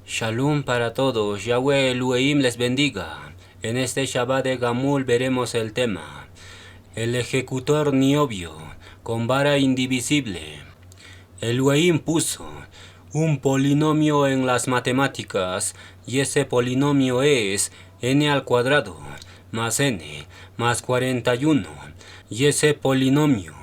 Shalom para todos, Yahweh Elohim les bendiga. En este Shabbat de Gamul veremos el tema, el ejecutor niobio, con vara indivisible. Elohim puso un polinomio en las matemáticas, y ese polinomio es n al cuadrado más n más 41, y ese polinomio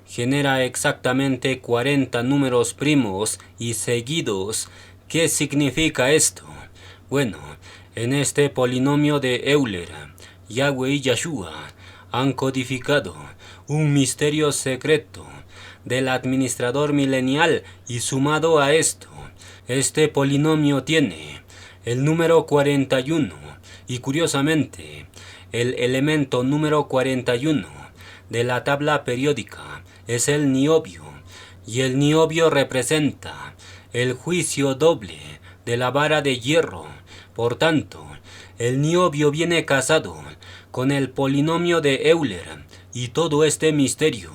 genera exactamente 40 números primos y seguidos. ¿Qué significa esto? Bueno, en este polinomio de Euler, Yahweh y Yahshua han codificado un misterio secreto del administrador milenial, y sumado a esto, este polinomio tiene el número 41 y curiosamente el elemento número 41 de la tabla periódica es el niobio, y el niobio representa el juicio doble de la vara de hierro. Por tanto, el niobio viene casado con el polinomio de Euler, y todo este misterio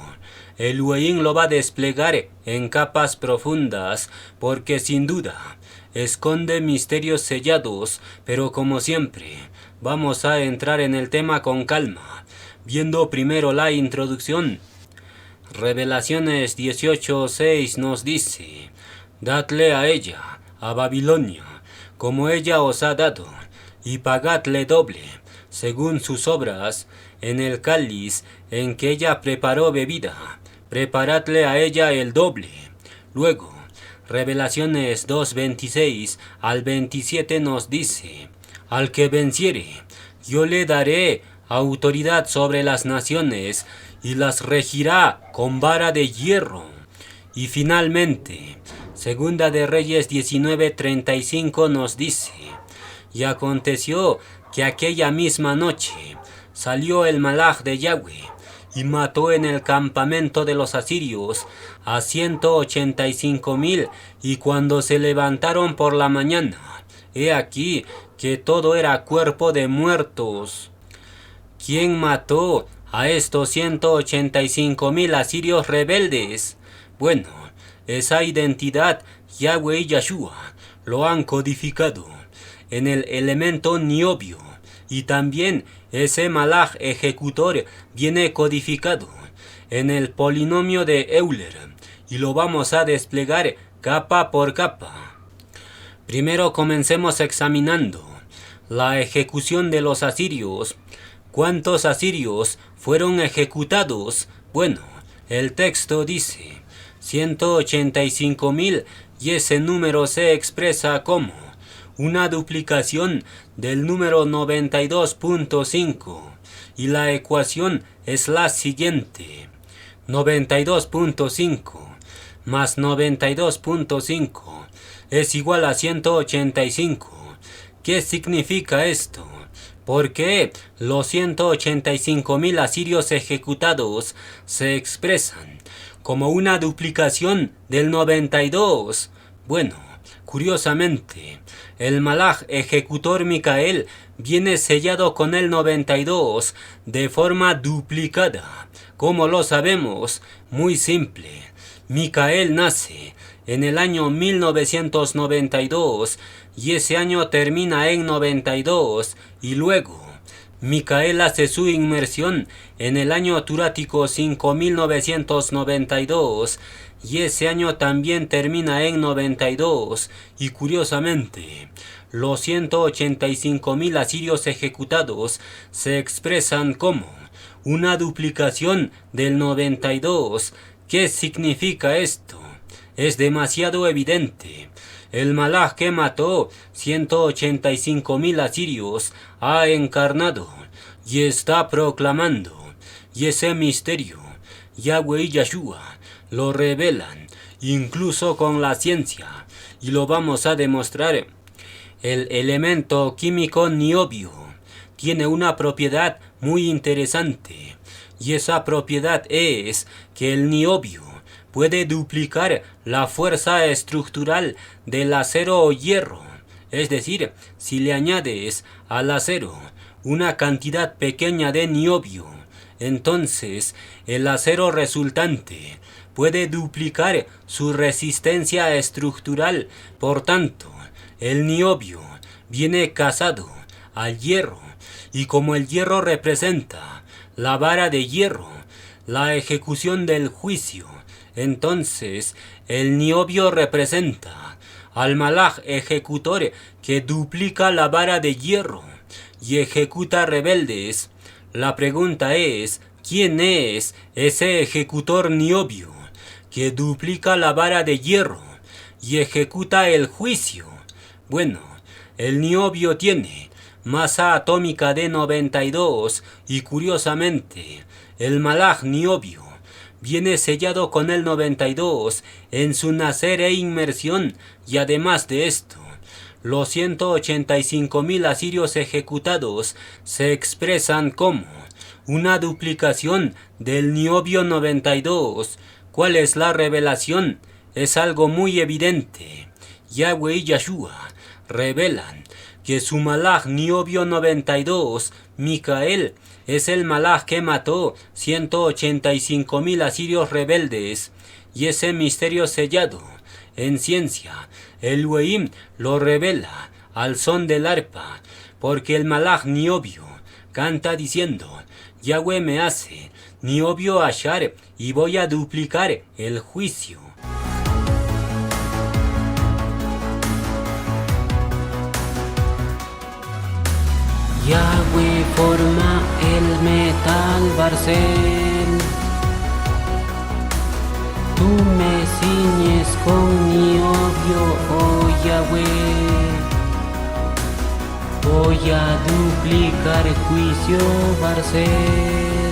Elohim lo va a desplegar en capas profundas, porque sin duda esconde misterios sellados. Pero como siempre, vamos a entrar en el tema con calma, viendo primero la introducción. Revelaciones 18:6 nos dice: dadle a ella, a Babilonia, como ella os ha dado, y pagadle doble, según sus obras, en el cáliz en que ella preparó bebida, preparadle a ella el doble. Luego, Revelaciones 2:26 al 27 nos dice: al que venciere, yo le daré autoridad sobre las naciones, y las regirá con vara de hierro. Y finalmente, Segunda de Reyes 19:35 nos dice: y aconteció que aquella misma noche salió el malaj de Yahweh, y mató en el campamento de los asirios a 185,000, y cuando se levantaron por la mañana, he aquí que todo era cuerpo de muertos. ¿Quién mató a estos 185,000 asirios rebeldes? Bueno, esa identidad Yahweh y Yahshua lo han codificado en el elemento niobio, y también ese malaj ejecutor viene codificado en el polinomio de Euler, y lo vamos a desplegar capa por capa. Primero comencemos examinando la ejecución de los asirios. ¿Cuántos asirios fueron ejecutados? Bueno, el texto dice 185,000, y ese número se expresa como una duplicación del número 92.5, y la ecuación es la siguiente: 92.5 más 92.5 es igual a 185. ¿Qué significa esto? ¿Por qué los 185,000 asirios ejecutados se expresan como una duplicación del 92? Bueno, curiosamente, el malaj ejecutor Micael viene sellado con el 92 de forma duplicada. ¿Cómo lo sabemos? Muy simple. Micael nace en el año 1992, y ese año termina en 92, y luego Micael hace su inmersión en el año turático 5992, y ese año también termina en 92, y curiosamente, los 185,000 asirios ejecutados se expresan como una duplicación del 92. ¿Qué significa esto? Es demasiado evidente. El malaj que mató 185,000 asirios ha encarnado y está proclamando, y ese misterio Yahweh y Yahshua lo revelan incluso con la ciencia, y lo vamos a demostrar. El elemento químico niobio tiene una propiedad muy interesante, y esa propiedad es que el niobio puede duplicar la fuerza estructural del acero o hierro. Es decir, si le añades al acero una cantidad pequeña de niobio, entonces el acero resultante puede duplicar su resistencia estructural. Por tanto, el niobio viene casado al hierro, y como el hierro representa la vara de hierro, la ejecución del juicio, entonces el niobio representa al malaj ejecutor que duplica la vara de hierro y ejecuta rebeldes. La pregunta es, ¿quién es ese ejecutor niobio que duplica la vara de hierro y ejecuta el juicio? Bueno, el niobio tiene masa atómica de 92 y curiosamente el malaj niobio viene sellado con el 92 en su nacer e inmersión, y además de esto, los 185.000 asirios ejecutados se expresan como una duplicación del niobio 92. ¿Cuál es la revelación? Es algo muy evidente. Yahweh y Yahshua revelan que su malaj niobio 92, Micael, es el malaj que mató 185.000 asirios rebeldes, y ese misterio sellado en ciencia, el Elohim lo revela al son del arpa, porque el malaj niobio canta diciendo, Yahweh me hace niobio ashar y voy a duplicar el juicio. Yahweh forma el metal barcel, tú me ciñes con niobio, oh Yahweh. Voy a duplicar juicio barcel.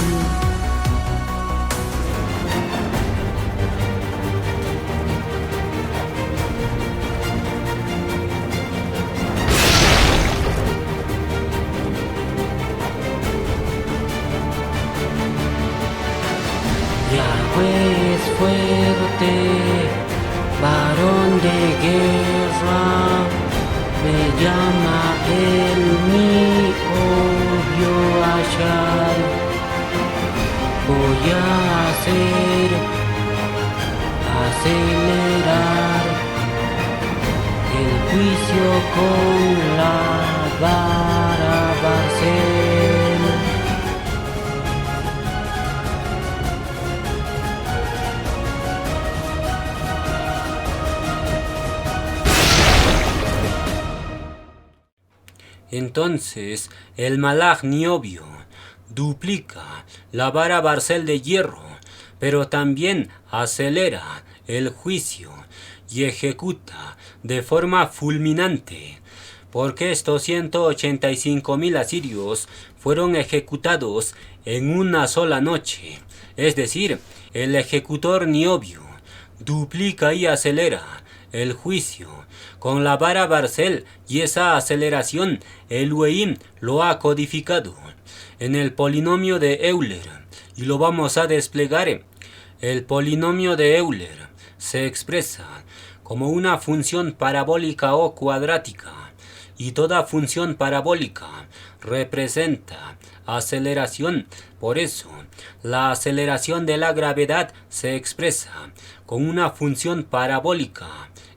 Yahweh es fuerte, varón de guerra, me llama el niobio Ashar. Voy a acelerar el juicio con la vara barcel. Entonces el malaj niobio duplica la vara barcel de hierro, pero también acelera el juicio y ejecuta de forma fulminante, porque estos 185.000 asirios fueron ejecutados en una sola noche. Es decir, el ejecutor niobio duplica y acelera el juicio con la vara barcel, y esa aceleración el Elohim lo ha codificado en el polinomio de Euler, y lo vamos a desplegar. El polinomio de Euler se expresa como una función parabólica o cuadrática, y toda función parabólica representa aceleración. Por eso, la aceleración de la gravedad se expresa con una función parabólica,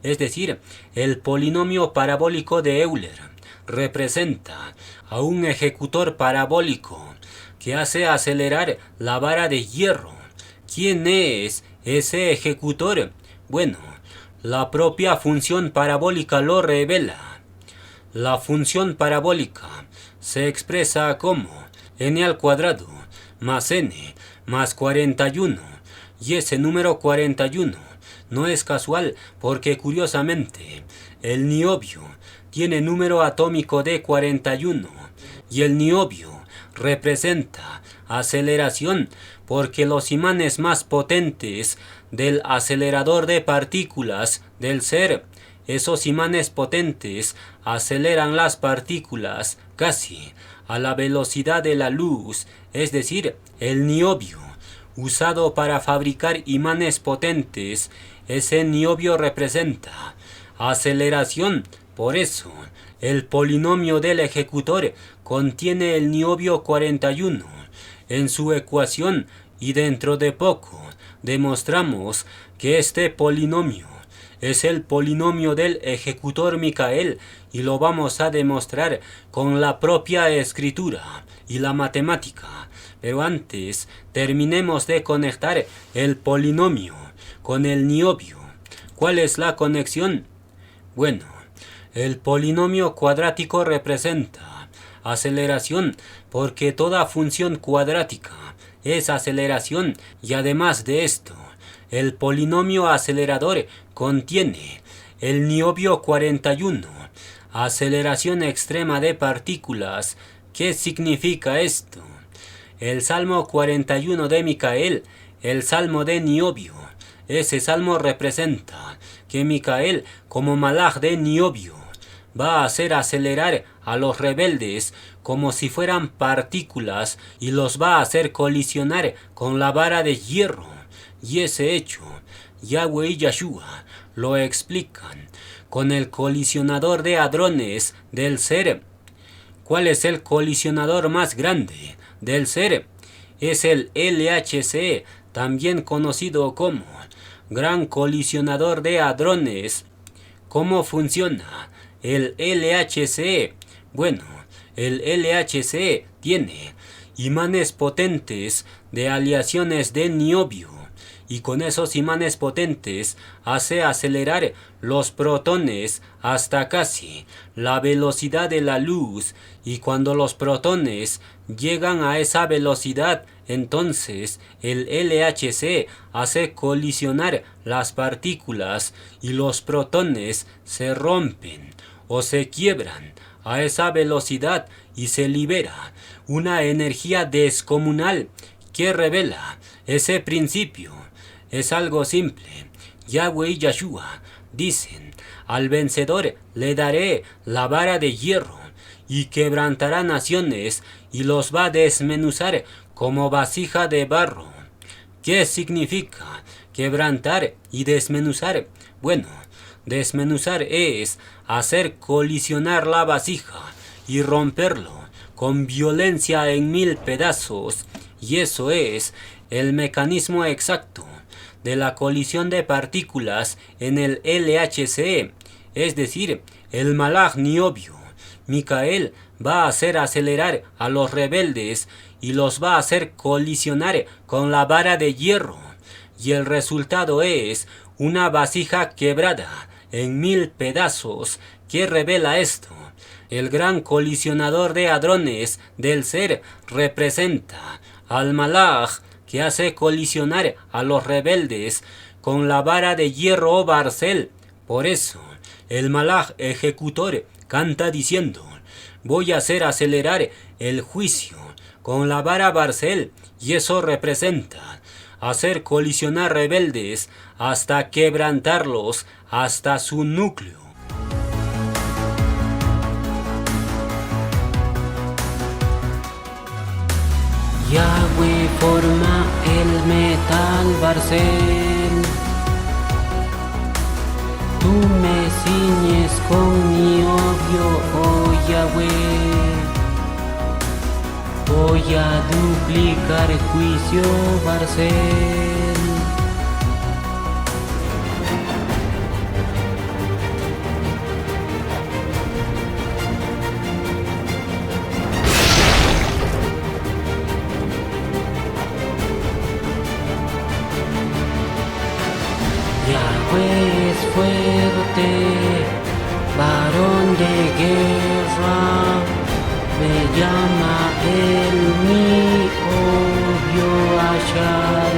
es decir, el polinomio parabólico de Euler representa a un ejecutor parabólico que hace acelerar la vara de hierro. ¿Quién es ese ejecutor? Bueno, la propia función parabólica lo revela. La función parabólica se expresa como n al cuadrado más n más 41, y ese número 41 no es casual, porque curiosamente el niobio tiene número atómico de 41, y el niobio representa aceleración, porque los imanes más potentes del acelerador de partículas del ser, esos imanes potentes aceleran las partículas casi a la velocidad de la luz, es decir, el niobio, usado para fabricar imanes potentes. Ese niobio representa aceleración. Por eso, el polinomio del ejecutor contiene el niobio 41 en su ecuación, y dentro de poco demostramos que este polinomio es el polinomio del ejecutor Micael, y lo vamos a demostrar con la propia escritura y la matemática. Pero antes, terminemos de conectar el polinomio con el niobio. ¿Cuál es la conexión? Bueno, el polinomio cuadrático representa aceleración, porque toda función cuadrática es aceleración, y además de esto, el polinomio acelerador contiene el niobio 41, aceleración extrema de partículas. ¿Qué significa esto? El Salmo 41 de Micael, el Salmo de niobio. Ese salmo representa que Micael, como malaj de niobio, va a hacer acelerar a los rebeldes como si fueran partículas, y los va a hacer colisionar con la vara de hierro. Y ese hecho, Yahweh y Yahshua lo explican con el colisionador de hadrones del ser. ¿Cuál es el colisionador más grande del ser? Es el LHC, también conocido como Gran Colisionador de Hadrones. ¿Cómo funciona el LHC? Bueno, el LHC tiene imanes potentes de aleaciones de niobio, y con esos imanes potentes hace acelerar los protones hasta casi la velocidad de la luz, y cuando los protones llegan a esa velocidad, entonces el LHC hace colisionar las partículas, y los protones se rompen o se quiebran a esa velocidad, y se libera una energía descomunal que revela ese principio. Es algo simple. Yahweh y Yahshua dicen: al vencedor le daré la vara de hierro, y quebrantará naciones, y los va a desmenuzar como vasija de barro. ¿Qué significa quebrantar y desmenuzar? Bueno, desmenuzar es hacer colisionar la vasija y romperlo con violencia en 1000 pedazos, y eso es el mecanismo exacto de la colisión de partículas en el LHC, es decir, el malaj niobio. Micael va a hacer acelerar a los rebeldes y los va a hacer colisionar con la vara de hierro, y el resultado es una vasija quebrada en 1000 pedazos. ¿Qué revela esto? El gran colisionador de hadrones del ser representa al malaj que hace colisionar a los rebeldes con la vara de hierro o barcel. Por eso, el malaj ejecutor canta diciendo: voy a hacer acelerar el juicio con la vara barcel, y eso representa hacer colisionar rebeldes hasta quebrantarlos hasta su núcleo. Yahweh forma el metal barcel, tú me ciñes con niobio, oh Yahweh. Voy a duplicar juicio barcel. Yahweh es fuerte, varón de guerra, me llama el mi obvio Ashar.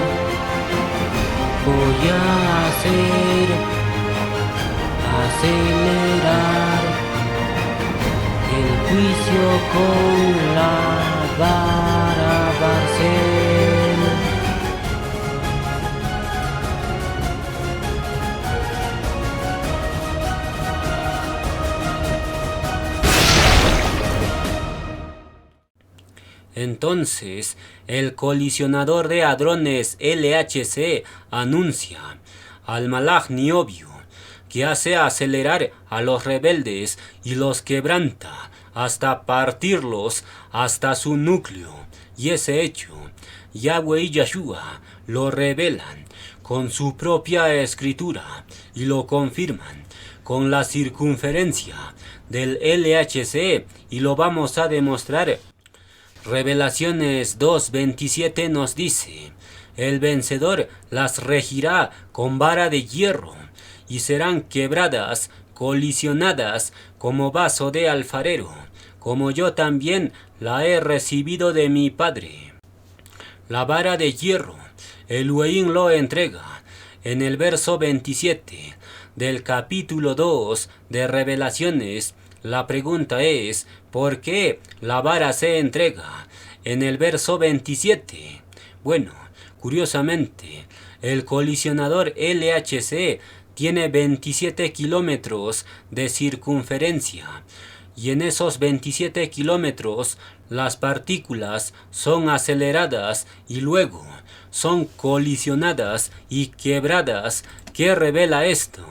Voy a hacer acelerar el juicio con la vara barcel. Entonces, el colisionador de hadrones LHC anuncia al Malach niobio, que hace acelerar a los rebeldes y los quebranta hasta partirlos hasta su núcleo. Y ese hecho, Yahweh y Yahshua lo revelan con su propia escritura y lo confirman con la circunferencia del LHC, y lo vamos a demostrar. Revelaciones 2:27 nos dice: el vencedor las regirá con vara de hierro, y serán quebradas, colisionadas como vaso de alfarero, como yo también la he recibido de mi Padre. La vara de hierro, Elohim lo entrega en el verso 27 del capítulo 2 de Revelaciones. La pregunta es: ¿por qué la vara se entrega en el verso 27? Bueno, curiosamente, el colisionador LHC tiene 27 kilómetros de circunferencia, y en esos 27 kilómetros las partículas son aceleradas y luego son colisionadas y quebradas. ¿Qué revela esto?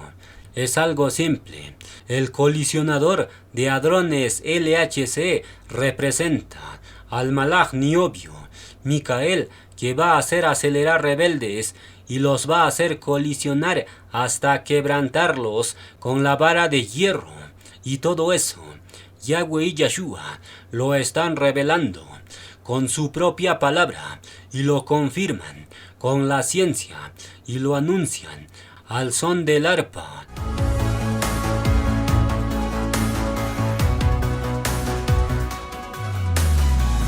Es algo simple. El colisionador de hadrones LHC representa al Malach niobio, Micael, que va a hacer acelerar rebeldes y los va a hacer colisionar hasta quebrantarlos con la vara de hierro. Y todo eso, Yahweh y Yahshua lo están revelando con su propia palabra y lo confirman con la ciencia y lo anuncian al son del arpa.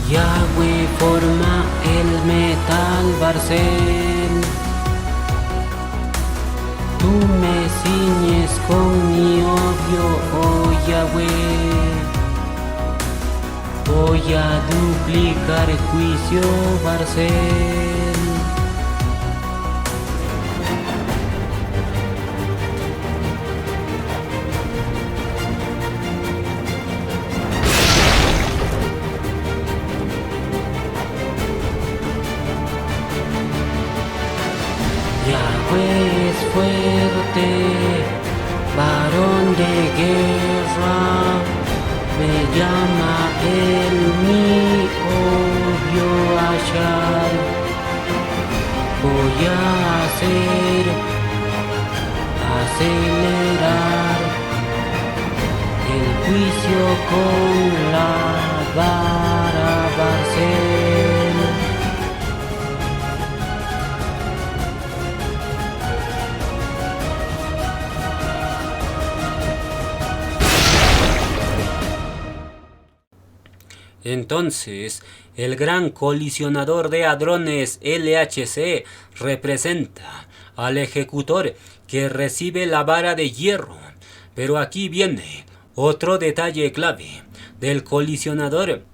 Yahweh forma el metal barcel, tú me ciñes con niobio, oh Yahweh. Voy a duplicar juicio barcel. Yahweh es fuerte, varón de guerra, me llama el mi odio hallar. Voy a acelerar el juicio con la vara barcel. Entonces, el gran colisionador de hadrones LHC representa al ejecutor que recibe la vara de hierro. Pero aquí viene otro detalle clave del colisionador.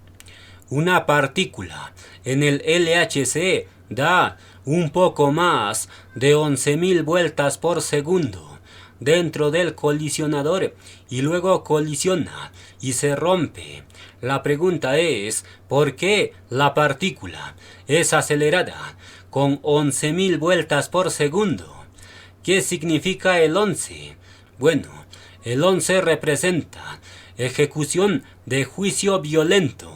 Una partícula en el LHC da un poco más de 11.000 vueltas por segundo dentro del colisionador y luego colisiona y se rompe. La pregunta es: ¿por qué la partícula es acelerada con 11.000 vueltas por segundo? ¿Qué significa el 11? Bueno, el 11 representa ejecución de juicio violento,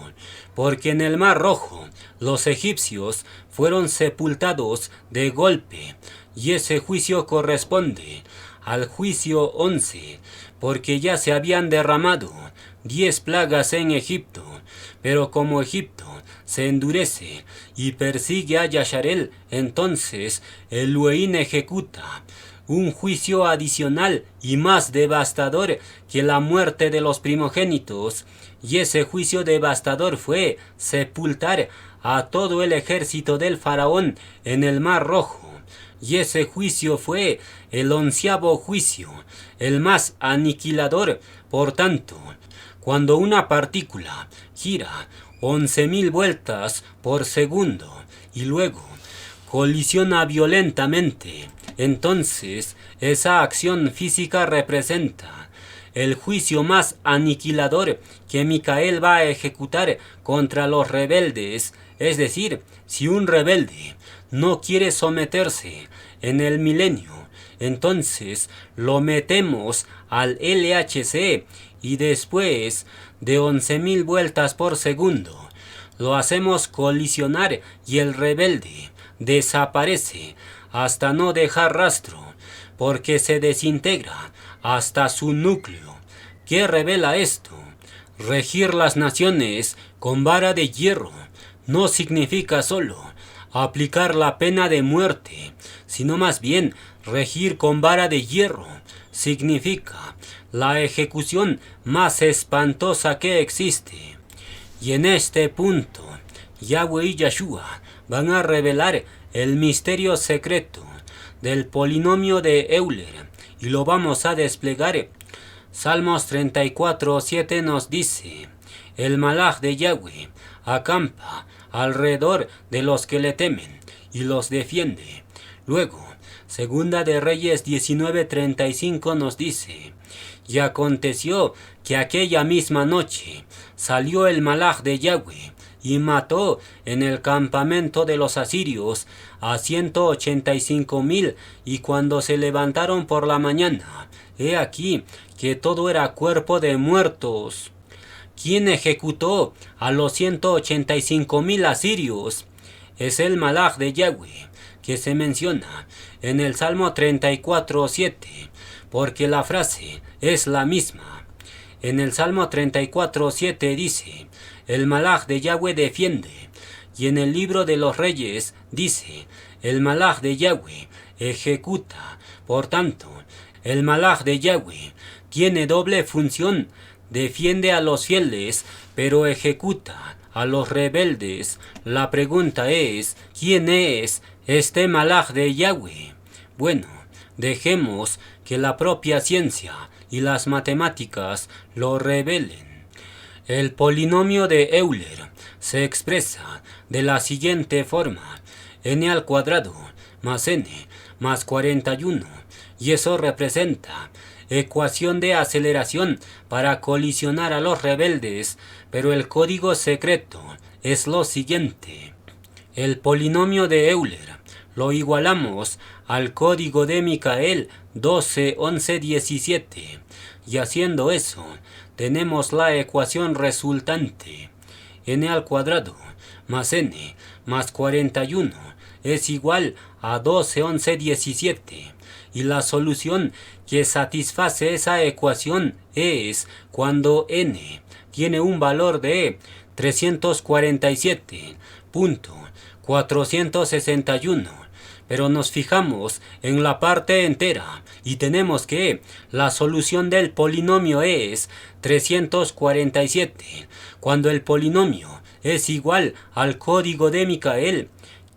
porque en el Mar Rojo los egipcios fueron sepultados de golpe, y ese juicio corresponde al juicio 11, porque ya se habían derramado 10 plagas en Egipto, pero como Egipto se endurece y persigue a Yasharel, entonces Elohim ejecuta un juicio adicional y más devastador que la muerte de los primogénitos, y ese juicio devastador fue sepultar a todo el ejército del faraón en el Mar Rojo. Y ese juicio fue el 11º juicio, el más aniquilador. Por tanto, cuando una partícula gira 11.000 vueltas por segundo y luego colisiona violentamente, entonces esa acción física representa el juicio más aniquilador que Micael va a ejecutar contra los rebeldes. Es decir, si un rebelde no quiere someterse en el milenio, entonces lo metemos al LHC y después de 11.000 vueltas por segundo lo hacemos colisionar y el rebelde desaparece hasta no dejar rastro, porque se desintegra hasta su núcleo. ¿Qué revela esto? Regir las naciones con vara de hierro no significa solo aplicar la pena de muerte, sino más bien regir con vara de hierro significa la ejecución más espantosa que existe. Y en este punto, Yahweh y Yeshua van a revelar el misterio secreto del polinomio de Euler y lo vamos a desplegar. Salmos 34:7 nos dice: el malaj de Yahweh acampa alrededor de los que le temen y los defiende. Luego, Segunda de Reyes 19:35 nos dice: y aconteció que aquella misma noche salió el malaj de Yahweh y mató en el campamento de los asirios a 185.000, y cuando se levantaron por la mañana, he aquí que todo era cuerpo de muertos. ¿Quién ejecutó a los 185.000 asirios? Es el malaj de Yahweh, que se menciona en el Salmo 34:7, porque la frase es la misma. En el Salmo 34:7 dice: el malaj de Yahweh defiende. Y en el libro de los Reyes dice: el malaj de Yahweh ejecuta. Por tanto, el malaj de Yahweh tiene doble función: defiende a los fieles, pero ejecuta a los rebeldes. La pregunta es: ¿quién es este malaj de Yahweh? Bueno, dejemos que la propia ciencia y las matemáticas lo revelen. El polinomio de Euler se expresa de la siguiente forma: n al cuadrado más n más 41, y eso representa ecuación de aceleración para colisionar a los rebeldes, pero el código secreto es lo siguiente. El polinomio de Euler lo igualamos al código de Micael 12, 11, 17, y haciendo eso tenemos la ecuación resultante: n al cuadrado más n más 41 es igual a 12, 11, 17, y la solución que satisface esa ecuación es cuando n tiene un valor de 347.461, pero nos fijamos en la parte entera y tenemos que la solución del polinomio es 347, cuando el polinomio es igual al código de Micael.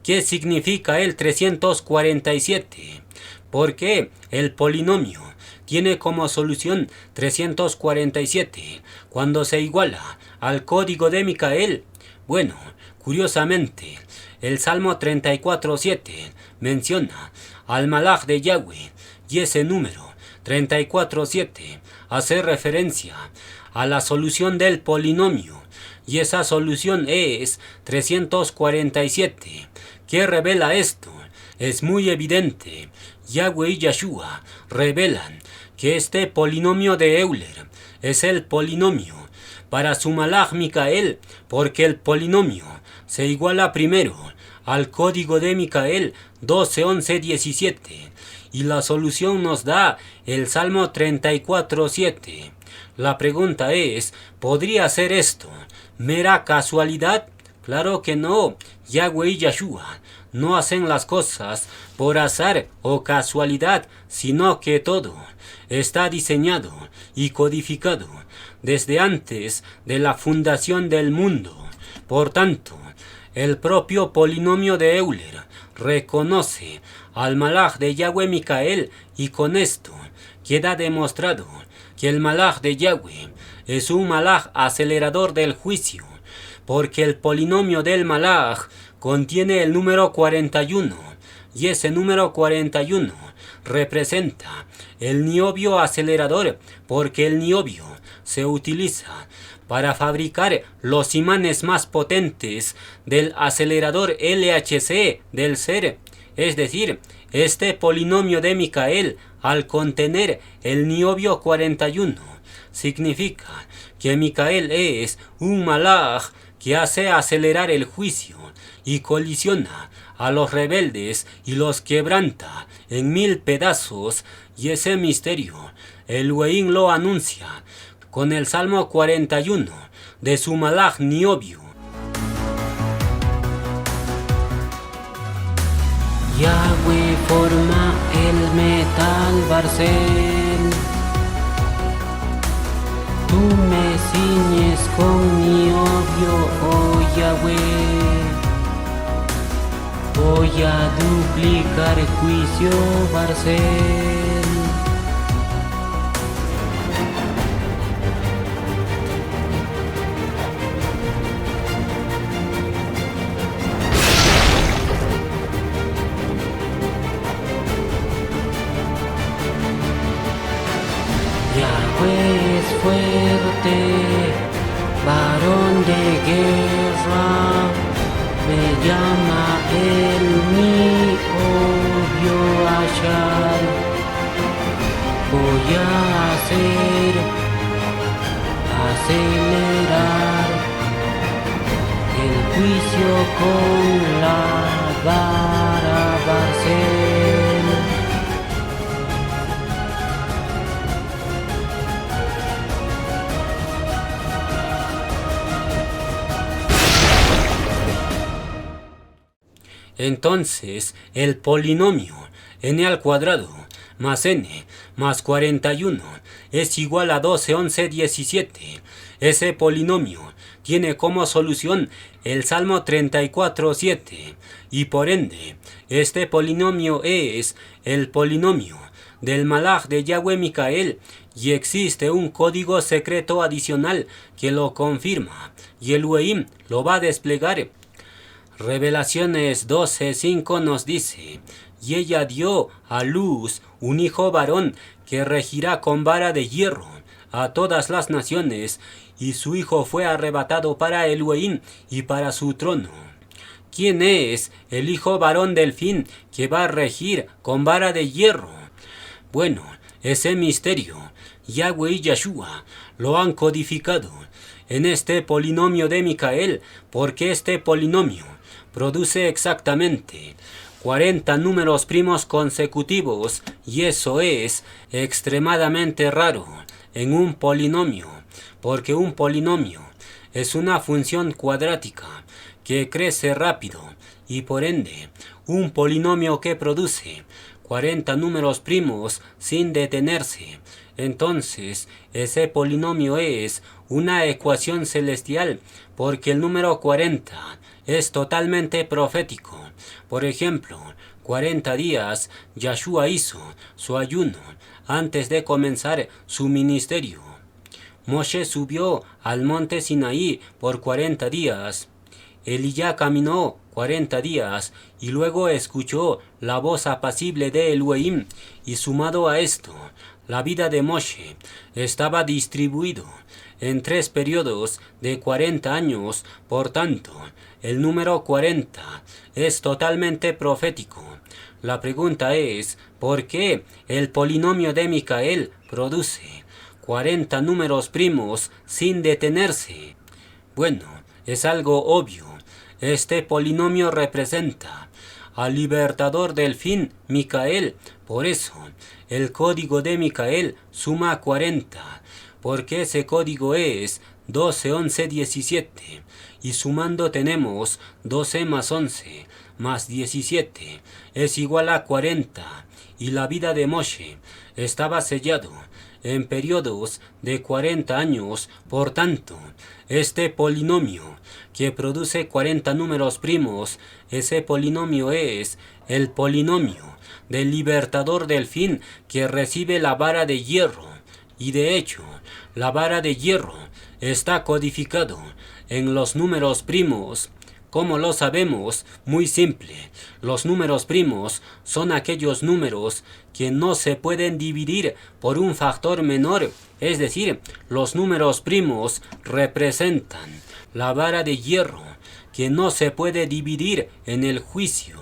¿Qué significa el 347? Porque el polinomio tiene como solución 347 cuando se iguala al código de Micael. Bueno, curiosamente, el Salmo 34:7 menciona al malaj de Yahweh, y ese número 34:7 hace referencia a la solución del polinomio, y esa solución es 347. ¿Qué revela esto? Es muy evidente. Yahweh y Yeshua revelan que este polinomio de Euler es el polinomio para su malaj Micael, porque el polinomio se iguala primero al código de Micael 12, 11, 17, y la solución nos da el Salmo 34:7. La pregunta es: ¿podría ser esto mera casualidad? Claro que no. Yahweh y Yeshua no hacen las cosas por azar o casualidad, sino que todo está diseñado y codificado desde antes de la fundación del mundo. Por tanto, el propio polinomio de Euler reconoce al malaj de Yahweh Micael, y con esto queda demostrado que el malaj de Yahweh es un malaj acelerador del juicio, porque el polinomio del Malach contiene el número 41, y ese número 41 representa el niobio acelerador, porque el niobio se utiliza para fabricar los imanes más potentes del acelerador LHC del ser. Es decir, este polinomio de Micael, al contener el niobio 41, significa que Micael es un Malach que hace acelerar el juicio y colisiona a los rebeldes y los quebranta en 1000 pedazos, y ese misterio Elohim lo anuncia con el Salmo 41 de su Malach niobio. Yahweh forma el metal Barcel, tú me ciñes con niobio, oh Yahweh. Voy a duplicar juicio Barcel. Yahweh es fuerte, varón de guerra, me llama el mi obvio Ashar. Voy a acelerar el juicio con la vara Barcel. Entonces, el polinomio n al cuadrado más n más 41 es igual a 12, 11, 17. Ese polinomio tiene como solución el Salmo 34, 7. Y por ende, este polinomio es el polinomio del Malach de Yahweh Micael, y existe un código secreto adicional que lo confirma, y Elohim lo va a desplegar. Revelaciones 12:5 nos dice: y ella dio a luz un hijo varón que regirá con vara de hierro a todas las naciones, y su hijo fue arrebatado para Elohim y para su trono. ¿Quién es el hijo varón del fin que va a regir con vara de hierro? Bueno, ese misterio Yahweh y Yeshua lo han codificado en este polinomio de Micael, porque este polinomio produce exactamente 40 números primos consecutivos, y eso es extremadamente raro en un polinomio, porque un polinomio es una función cuadrática que crece rápido, y por ende un polinomio que produce 40 números primos sin detenerse. Entonces ese polinomio es una ecuación celestial, porque el número 40 es totalmente profético. Por ejemplo, 40 días Yeshua hizo su ayuno antes de comenzar su ministerio. Moshe subió al monte Sinaí por 40 días. Elías caminó 40 días y luego escuchó la voz apacible de Elohim, y sumado a esto, la vida de Moshe estaba distribuido en 3 periodos de 40 años, por tanto, el número 40 es totalmente profético. La pregunta es, ¿por qué el polinomio de Micael produce 40 números primos sin detenerse? Bueno, es algo obvio. Este polinomio representa al libertador del fin, Micael. Por eso, el código de Micael suma 40, porque ese código es 12, 11, 17. Y sumando tenemos 12 más 11 más 17 es igual a 40. Y la vida de Moshe estaba sellado en periodos de 40 años. Por tanto, este polinomio que produce 40 números primos, ese polinomio es el polinomio del libertador del fin que recibe la vara de hierro. Y de hecho, la vara de hierro está codificado en los números primos. ¿Cómo lo sabemos? Muy simple. Los números primos son aquellos números que no se pueden dividir por un factor menor. Es decir, los números primos representan la vara de hierro que no se puede dividir en el juicio.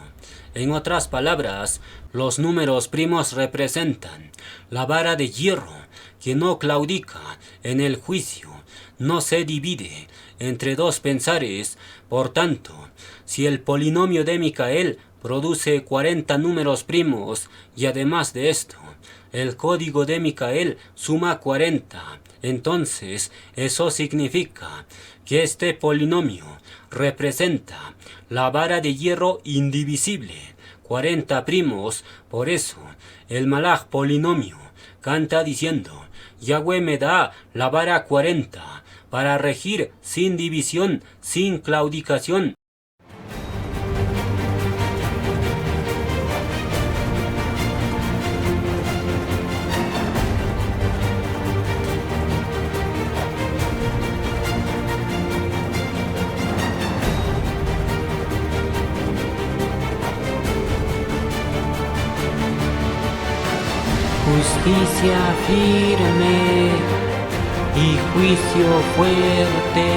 En otras palabras, los números primos representan la vara de hierro que no claudica en el juicio, no se divide entre dos pensares. Por tanto, si el polinomio de Michael produce 40 números primos y además de esto, el código de Michael suma 40, entonces eso significa que este polinomio representa la vara de hierro indivisible, 40 primos. Por eso, el malaj polinomio canta diciendo: Yahweh me da la vara 40 para regir sin división, sin claudicación. Justicia firme y juicio fuerte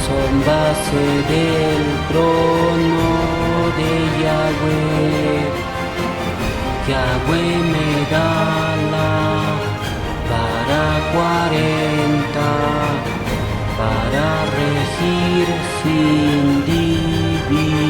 son base del trono de Yahweh. Yahweh me da la vara 40 para regir sin división.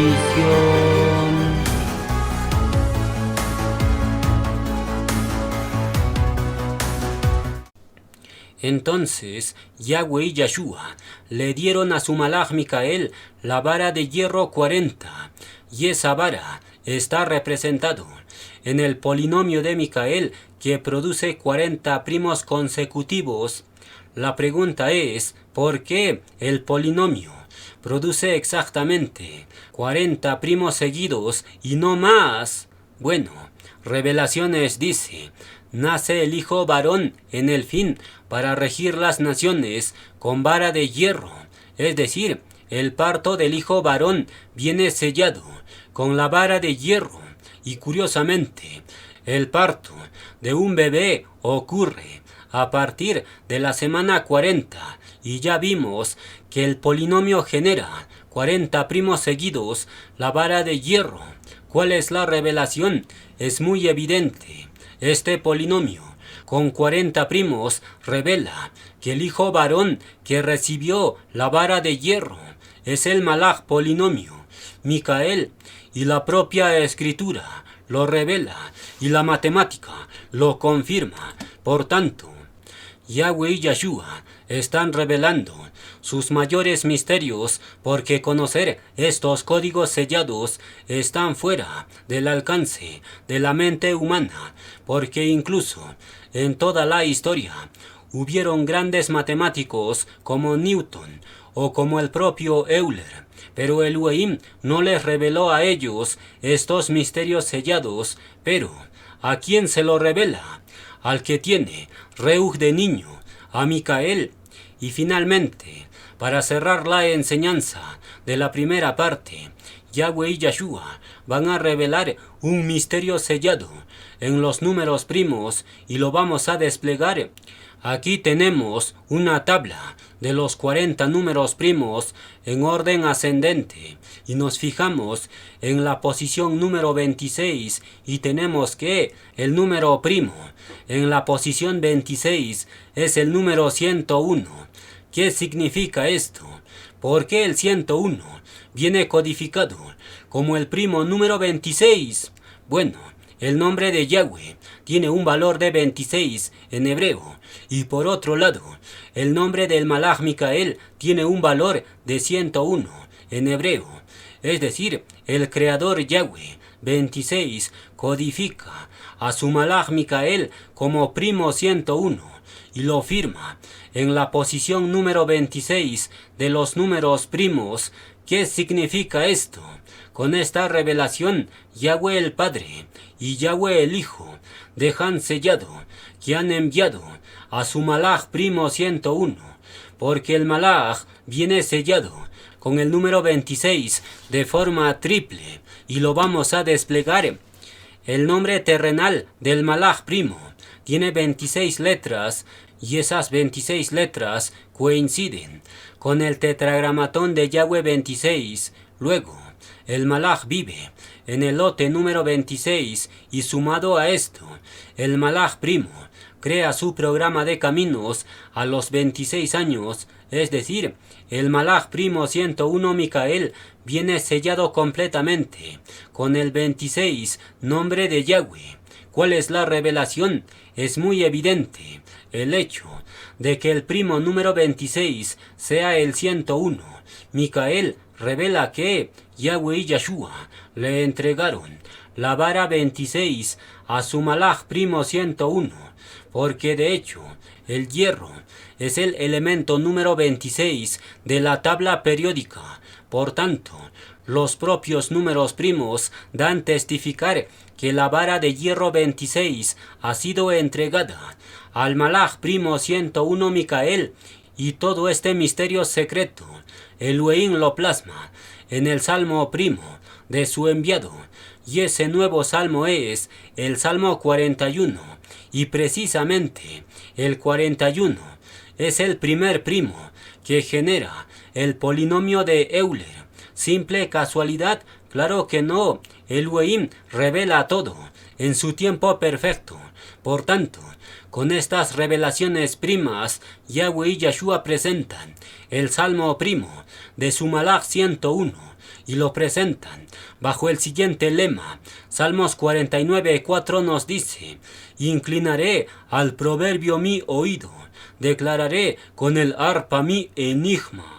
Entonces Yahweh y Yahshua le dieron a su malaj Micael la vara de hierro 40, y esa vara está representado en el polinomio de Micael que produce 40 primos consecutivos. La pregunta es, ¿por qué el polinomio produce exactamente 40 primos seguidos y no más? Bueno, Revelaciones dice: nace el hijo varón en el fin para regir las naciones con vara de hierro. Es decir, el parto del hijo varón viene sellado con la vara de hierro. Y curiosamente, el parto de un bebé ocurre a partir de la semana 40. Y ya vimos que el polinomio genera 40 primos seguidos, la vara de hierro. ¿Cuál es la revelación? Es muy evidente. Este polinomio con 40 primos revela que el hijo varón que recibió la vara de hierro es el malaj polinomio, Micael, y la propia escritura lo revela y la matemática lo confirma. Por tanto, Yahweh y Yahshua están revelando sus mayores misterios, porque conocer estos códigos sellados están fuera del alcance de la mente humana, porque incluso en toda la historia hubieron grandes matemáticos como Newton o como el propio Euler, pero Elohim no les reveló a ellos estos misterios sellados. Pero ¿a quién se lo revela? Al que tiene reuj de niño, a Micael. Y finalmente, para cerrar la enseñanza de la primera parte, Yahweh y Yahshua van a revelar un misterio sellado en los números primos y lo vamos a desplegar. Aquí tenemos una tabla de los 40 números primos en orden ascendente y nos fijamos en la posición número 26 y tenemos que el número primo en la posición 26 es el número 101. ¿Qué significa esto? ¿Por qué el 101 viene codificado como el primo número 26? Bueno, el nombre de Yahweh tiene un valor de 26 en hebreo, y por otro lado, el nombre del malaj Micael tiene un valor de 101 en hebreo. Es decir, el creador Yahweh 26 codifica a su malaj Micael como primo 101 y lo firma en la posición número 26 de los números primos. ¿Qué significa esto? Con esta revelación, Yahweh el Padre y Yahweh el Hijo dejan sellado que han enviado a su malaj primo 101, porque el malaj viene sellado con el número 26 de forma triple y lo vamos a desplegar. El nombre terrenal del Malaj primo tiene 26 letras y esas 26 letras coinciden con el tetragramatón de Yahweh 26. Luego, el Malaj vive en el lote número 26 y sumado a esto, el Malaj primo crea su programa de caminos a los 26 años, es decir, el Malaj primo 101 Micael viene sellado completamente con el 26 nombre de Yahweh. ¿Cuál es la revelación? Es muy evidente el hecho de que el primo número 26 sea el 101. Micael revela que Yahweh y Yeshua le entregaron la vara 26 a su Malaj primo 101, porque de hecho el hierro es el elemento número 26 de la tabla periódica. Por tanto, los propios números primos dan testificar que la vara de hierro 26 ha sido entregada al Malaj primo 101 Micael, y todo este misterio secreto Elohim lo plasma en el salmo primo de su enviado, y ese nuevo salmo es el Salmo 41, y precisamente el 41 es el primer primo que genera el polinomio de Euler. ¿Simple casualidad? Claro que no. Elohim revela todo en su tiempo perfecto. Por tanto, con estas revelaciones primas, Yahweh y Yeshua presentan el Salmo primo de su Malaj 101 y lo presentan bajo el siguiente lema. Salmos 49:4 nos dice: inclinaré al proverbio mi oído, declararé con el arpa mi enigma.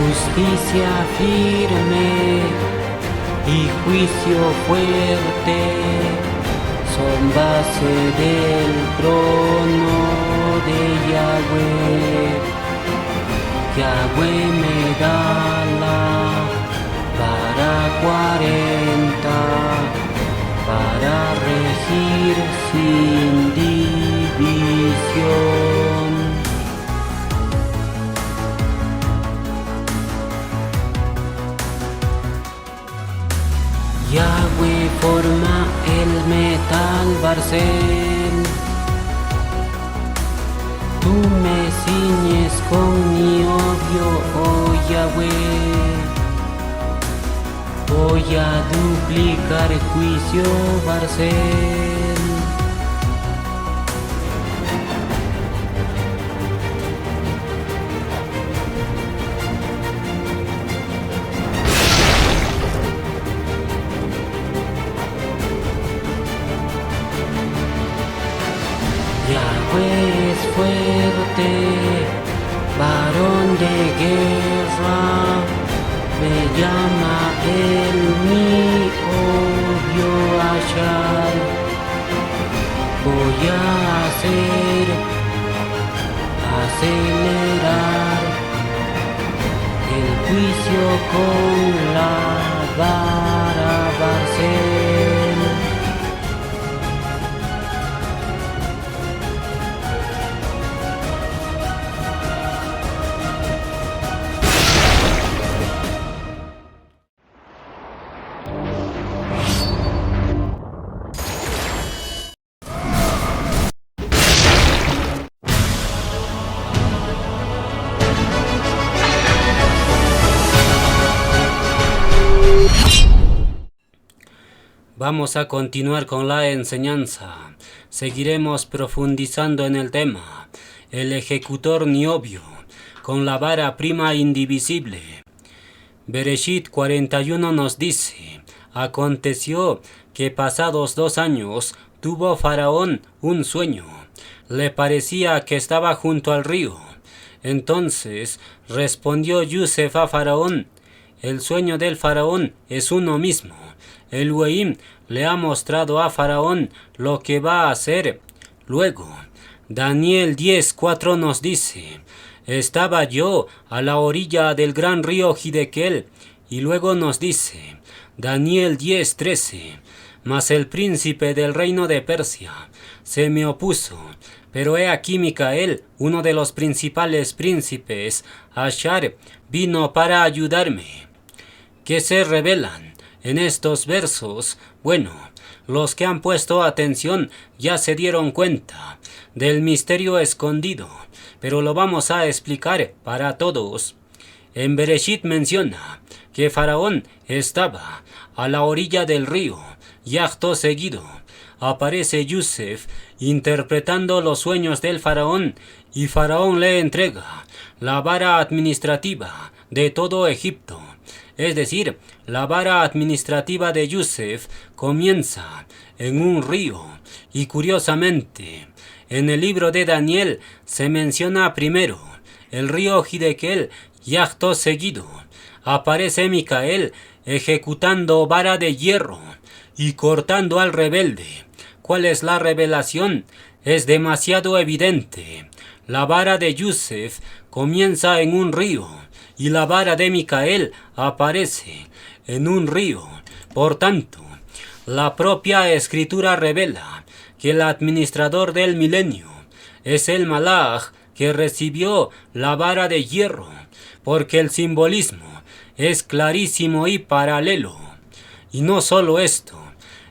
Justicia firme y juicio fuerte son base del trono de Yahweh. Yahweh me da la vara 40 para regir sin división. Yahweh forma el metal barcel, tú me ciñes con niobio, oh Yahweh. Voy a duplicar juicio barcel. Yahweh es fuerte, varón de guerra, me llama el mi obvio hallar. Voy a acelerar el juicio con la vara barcel. Vamos a continuar con la enseñanza. Seguiremos profundizando en el tema, el ejecutor niobio, con la vara prima indivisible. Bereshit 41 nos dice: aconteció que pasados 2 años tuvo Faraón un sueño. Le parecía que estaba junto al río. Entonces respondió Yosef a Faraón: el sueño del Faraón es uno mismo. Elohim le ha mostrado a Faraón lo que va a hacer. Luego, Daniel 10:4 nos dice: estaba yo a la orilla del gran río Hidekel. Y luego nos dice, Daniel 10:13, mas el príncipe del reino de Persia se me opuso, pero he aquí Micael, uno de los principales príncipes, Ashar, vino para ayudarme. ¿Qué se revelan en estos versos? Bueno, los que han puesto atención ya se dieron cuenta del misterio escondido, pero lo vamos a explicar para todos. En Bereshit menciona que Faraón estaba a la orilla del río y acto seguido aparece Yusef interpretando los sueños del Faraón y Faraón le entrega la vara administrativa de todo Egipto. Es decir, la vara administrativa de Yusef comienza en un río y curiosamente en el libro de Daniel se menciona primero el río Hidekel y acto seguido aparece Micael ejecutando vara de hierro y cortando al rebelde. ¿Cuál es la revelación? Es demasiado evidente. La vara de Yusef comienza en un río y la vara de Micael aparece en un río. Por tanto, la propia escritura revela que el administrador del milenio es el Malach que recibió la vara de hierro, porque el simbolismo es clarísimo y paralelo. Y no solo esto,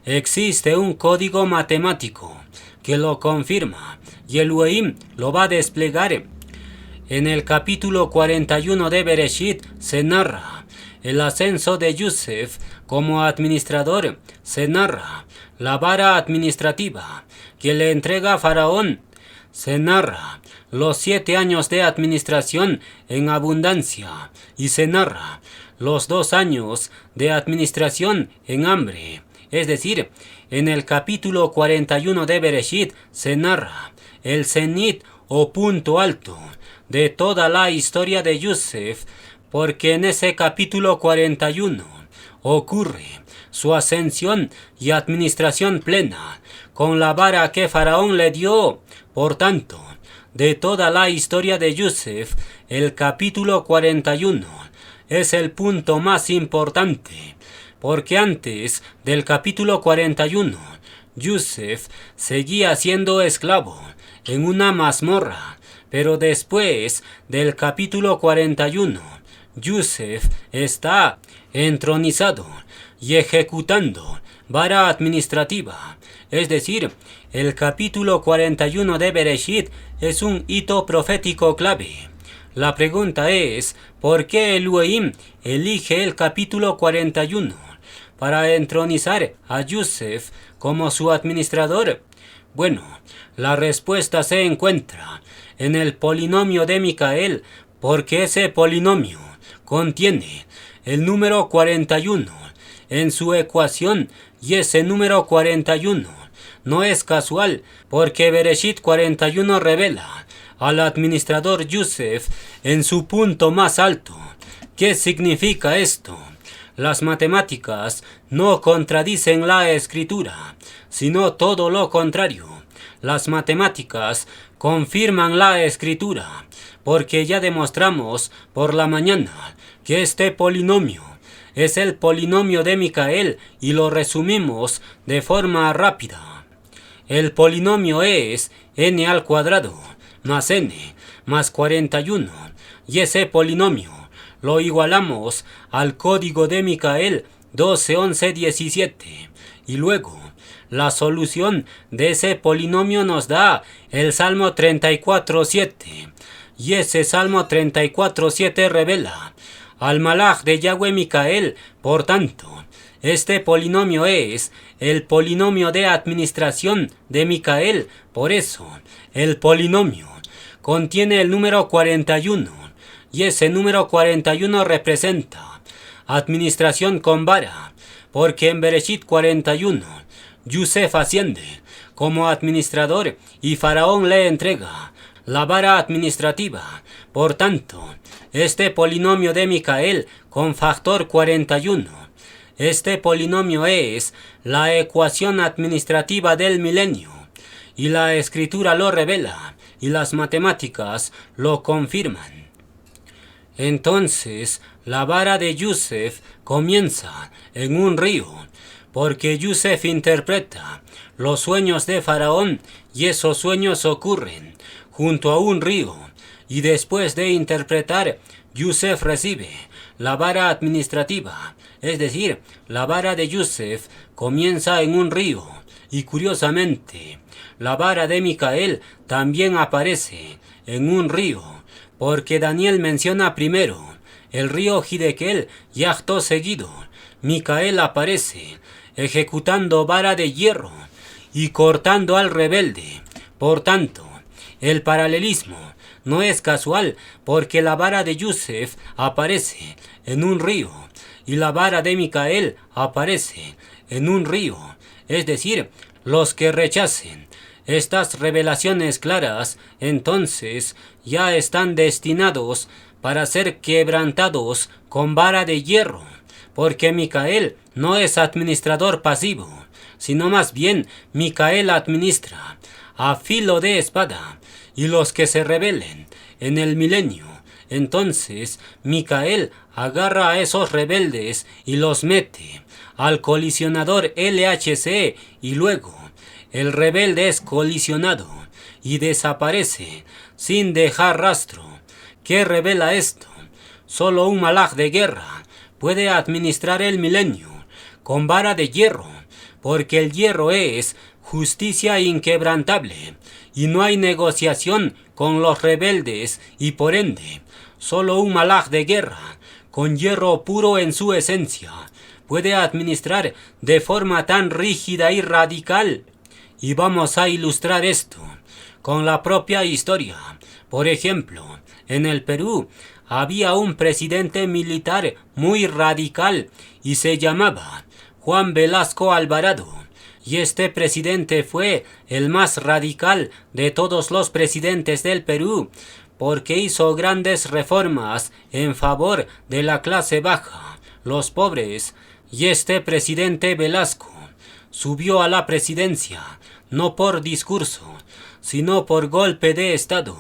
existe un código matemático que lo confirma y Elohim lo va a desplegar. En el capítulo 41 de Bereshit se narra el ascenso de Yusef como administrador, se narra la vara administrativa que le entrega a Faraón, se narra los 7 años de administración en abundancia y se narra los 2 años de administración en hambre. Es decir, en el capítulo 41 de Bereshit se narra el cenit o punto alto de toda la historia de Yusef, porque en ese capítulo 41 ocurre su ascensión y administración plena con la vara que Faraón le dio. Por tanto, de toda la historia de Yusef, el capítulo 41 es el punto más importante, porque antes del capítulo 41, Yusef seguía siendo esclavo en una mazmorra, pero después del capítulo 41, Yusef está entronizado y ejecutando vara administrativa. Es decir, el capítulo 41 de Bereshit es un hito profético clave. La pregunta es, ¿por qué Elohim elige el capítulo 41 para entronizar a Yusef como su administrador? Bueno, la respuesta se encuentra en el polinomio de Micael, porque ese polinomio contiene el número 41 en su ecuación y ese número 41 no es casual, porque Bereshit 41 revela al administrador Yusef en su punto más alto. ¿Qué significa esto? Las matemáticas no contradicen la escritura, sino todo lo contrario. Las matemáticas confirman la escritura, porque ya demostramos por la mañana que este polinomio es el polinomio de Micael y lo resumimos de forma rápida. El polinomio es n al cuadrado más n más 41 y ese polinomio lo igualamos al código de Micael 12, 11, 17 y luego la solución de ese polinomio nos da el Salmo 34:7 y ese Salmo 34:7 revela al Malach de Yahweh Micael. Por tanto, este polinomio es el polinomio de administración de Micael. Por eso, el polinomio contiene el número 41 y ese número 41 representa administración con vara, porque en Bereshit 41 Yusef asciende como administrador y Faraón le entrega la vara administrativa. Por tanto, este polinomio de Micael con factor 41 Este polinomio es la ecuación administrativa del milenio, y la escritura lo revela, y las matemáticas lo confirman. Entonces, la vara de Yosef comienza en un río, porque Yosef interpreta los sueños de Faraón y esos sueños ocurren junto a un río, y después de interpretar, Yosef recibe la vara administrativa, es decir, la vara de Yosef comienza en un río, y curiosamente, la vara de Micael también aparece en un río, porque Daniel menciona primero el río Hidekel y acto seguido Micael aparece ejecutando vara de hierro y cortando al rebelde. Por tanto, el paralelismo no es casual, porque la vara de Yosef aparece en un río y la vara de Micael aparece en un río, es decir, los que rechacen estas revelaciones claras, entonces ya están destinados para ser quebrantados con vara de hierro, porque Micael no es administrador pasivo, sino más bien Micael administra a filo de espada, y los que se rebelen en el milenio, entonces Micael agarra a esos rebeldes y los mete al colisionador LHC, y luego el rebelde es colisionado y desaparece sin dejar rastro. ¿Qué revela esto? Solo un malaj de guerra puede administrar el milenio con vara de hierro, porque el hierro es justicia inquebrantable y no hay negociación con los rebeldes, y por ende, solo un malaj de guerra con hierro puro en su esencia puede administrar de forma tan rígida y radical. Y vamos a ilustrar esto con la propia historia. Por ejemplo, en el Perú había un presidente militar muy radical y se llamaba Juan Velasco Alvarado. Y este presidente fue el más radical de todos los presidentes del Perú, porque hizo grandes reformas en favor de la clase baja, los pobres. Y este presidente Velasco subió a la presidencia no por discurso, sino por golpe de Estado.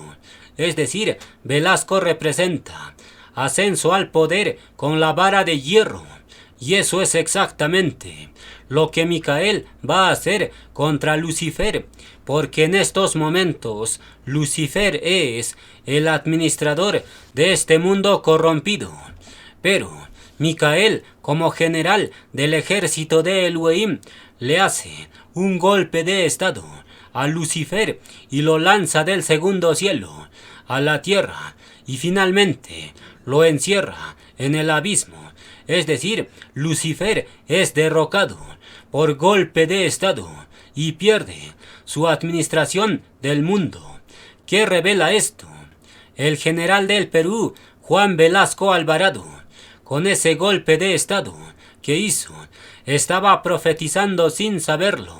Es decir, Velasco representa ascenso al poder con la vara de hierro. Y eso es exactamente lo que Micael va a hacer contra Lucifer, porque en estos momentos Lucifer es el administrador de este mundo corrompido. Pero Micael, como general del ejército de Elohim, le hace un golpe de estado a Lucifer y lo lanza del segundo cielo a la tierra, y finalmente lo encierra en el abismo. Es decir, Lucifer es derrocado por golpe de estado y pierde su administración del mundo. ¿Qué revela esto? El general del Perú, Juan Velasco Alvarado, con ese golpe de estado que hizo, estaba profetizando sin saberlo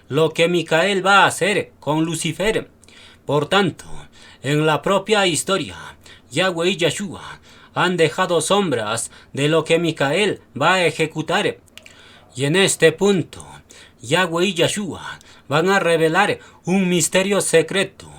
lo que Micael va a hacer con Lucifer. Por tanto, en la propia historia, Yahweh y Yeshua han dejado sombras de lo que Micael va a ejecutar. Y en este punto, Yahweh y Yeshua van a revelar un misterio secreto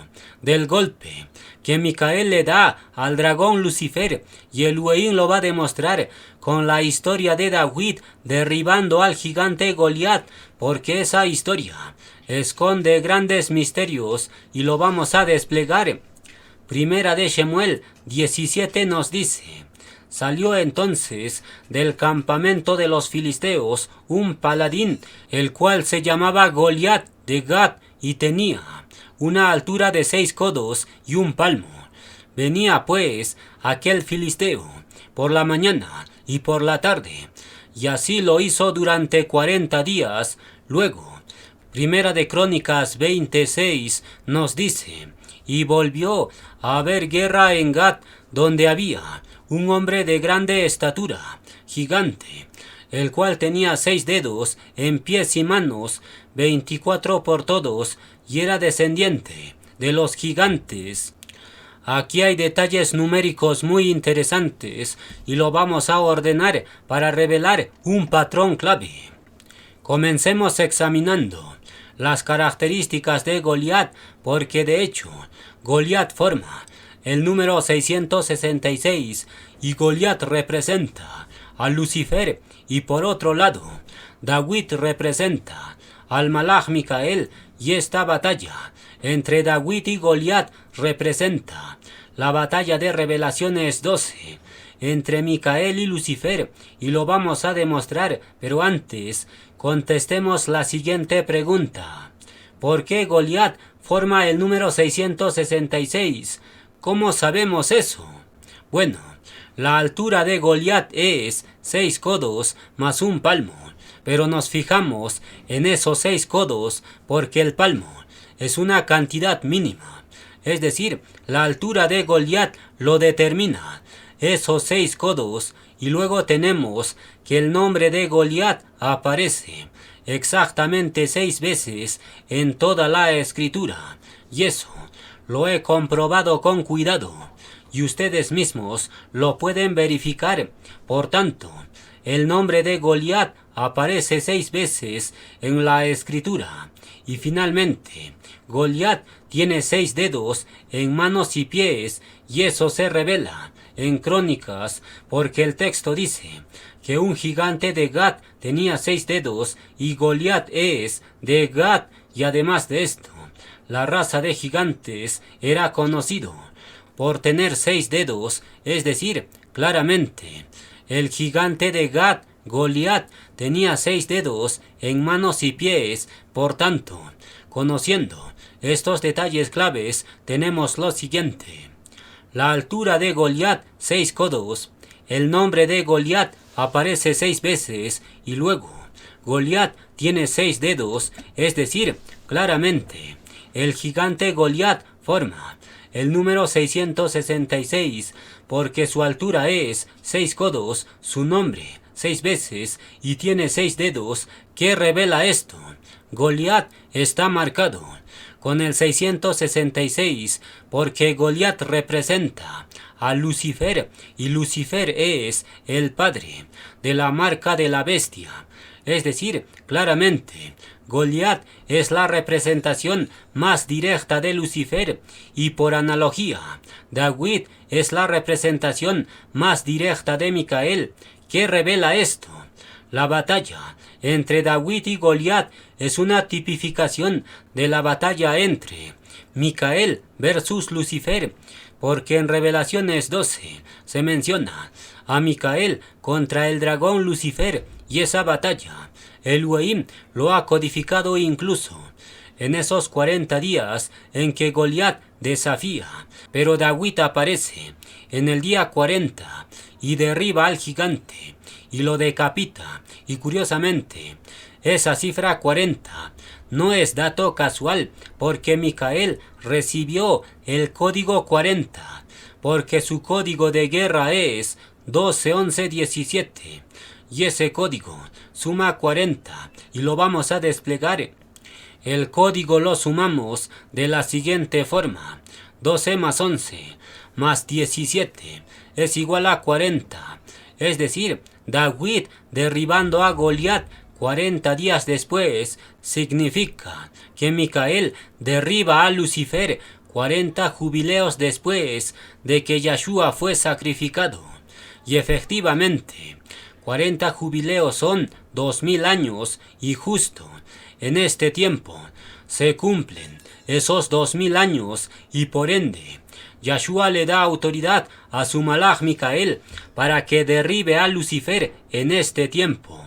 del golpe que Micael le da al dragón Lucifer, y Elohim lo va a demostrar con la historia de David derribando al gigante Goliat, porque esa historia esconde grandes misterios y lo vamos a desplegar. Primera de Shemuel 17 nos dice: salió entonces del campamento de los filisteos un paladín, el cual se llamaba Goliat de Gat, y tenía una altura de 6 codos y un palmo. Venía pues aquel filisteo por la mañana y por la tarde, y así lo hizo durante 40 días. Luego, Primera de Crónicas 26 nos dice: y volvió a haber guerra en Gat, donde había un hombre de grande estatura, gigante, el cual tenía 6 dedos en pies y manos, 24 por todos, y era descendiente de los gigantes. Aquí hay detalles numéricos muy interesantes y lo vamos a ordenar para revelar un patrón clave. Comencemos examinando las características de Goliat, porque de hecho Goliat forma el número 666 y Goliat representa a Lucifer, y por otro lado David representa al Malaj Micael, y esta batalla entre David y Goliat representa la batalla de Revelaciones 12 entre Micael y Lucifer, y lo vamos a demostrar, pero antes contestemos la siguiente pregunta. ¿Por qué Goliat forma el número 666? ¿Cómo sabemos eso? Bueno, la altura de Goliat es 6 codos más un palmo, pero nos fijamos en esos 6 codos porque el palmo es una cantidad mínima, es decir, la altura de Goliat lo determina esos 6 codos, y luego tenemos que el nombre de Goliat aparece exactamente 6 veces en toda la escritura, y eso lo he comprobado con cuidado, y ustedes mismos lo pueden verificar. Por tanto, el nombre de Goliat aparece 6 veces en la escritura, y finalmente Goliat tiene 6 dedos en manos y pies, y eso se revela en Crónicas, porque el texto dice que un gigante de Gat tenía 6 dedos y Goliat es de Gat, y además de esto, la raza de gigantes era conocido por tener 6 dedos, es decir, claramente, el gigante de Gat, Goliat, tenía 6 dedos en manos y pies. Por tanto, conociendo estos detalles claves, tenemos lo siguiente. La altura de Goliat, 6 codos. El nombre de Goliat aparece 6 veces, y luego Goliat tiene 6 dedos, es decir, claramente, el gigante Goliat forma el número 666, porque su altura es 6 codos, su nombre 6 veces, y tiene 6 dedos. ¿Qué revela esto? Goliat está marcado con el 666, porque Goliat representa a Lucifer, y Lucifer es el padre de la marca de la bestia. Es decir, claramente, Goliat es la representación más directa de Lucifer, y por analogía, David es la representación más directa de Micael. ¿Qué revela esto? La batalla entre David y Goliat es una tipificación de la batalla entre Micael versus Lucifer, porque en Revelaciones 12 se menciona a Micael contra el dragón Lucifer, y esa batalla Elohim lo ha codificado incluso en esos 40 días en que Goliat desafía, pero David aparece en el día 40 y derriba al gigante y lo decapita. Y curiosamente, esa cifra 40 no es dato casual, porque Micael recibió el código 40, porque su código de guerra es 12, 11, 17, y ese código suma 40, y lo vamos a desplegar. El código lo sumamos de la siguiente forma: 12 más 11 más 17 es igual a 40, es decir, David derribando a Goliat 40 días después significa que Micael derriba a Lucifer 40 jubileos después de que Yahshua fue sacrificado. Y efectivamente, 40 jubileos son 2000 años, y justo en este tiempo se cumplen esos 2000 años, y por ende Yahshua le da autoridad a su Malaj Micael para que derribe a Lucifer en este tiempo.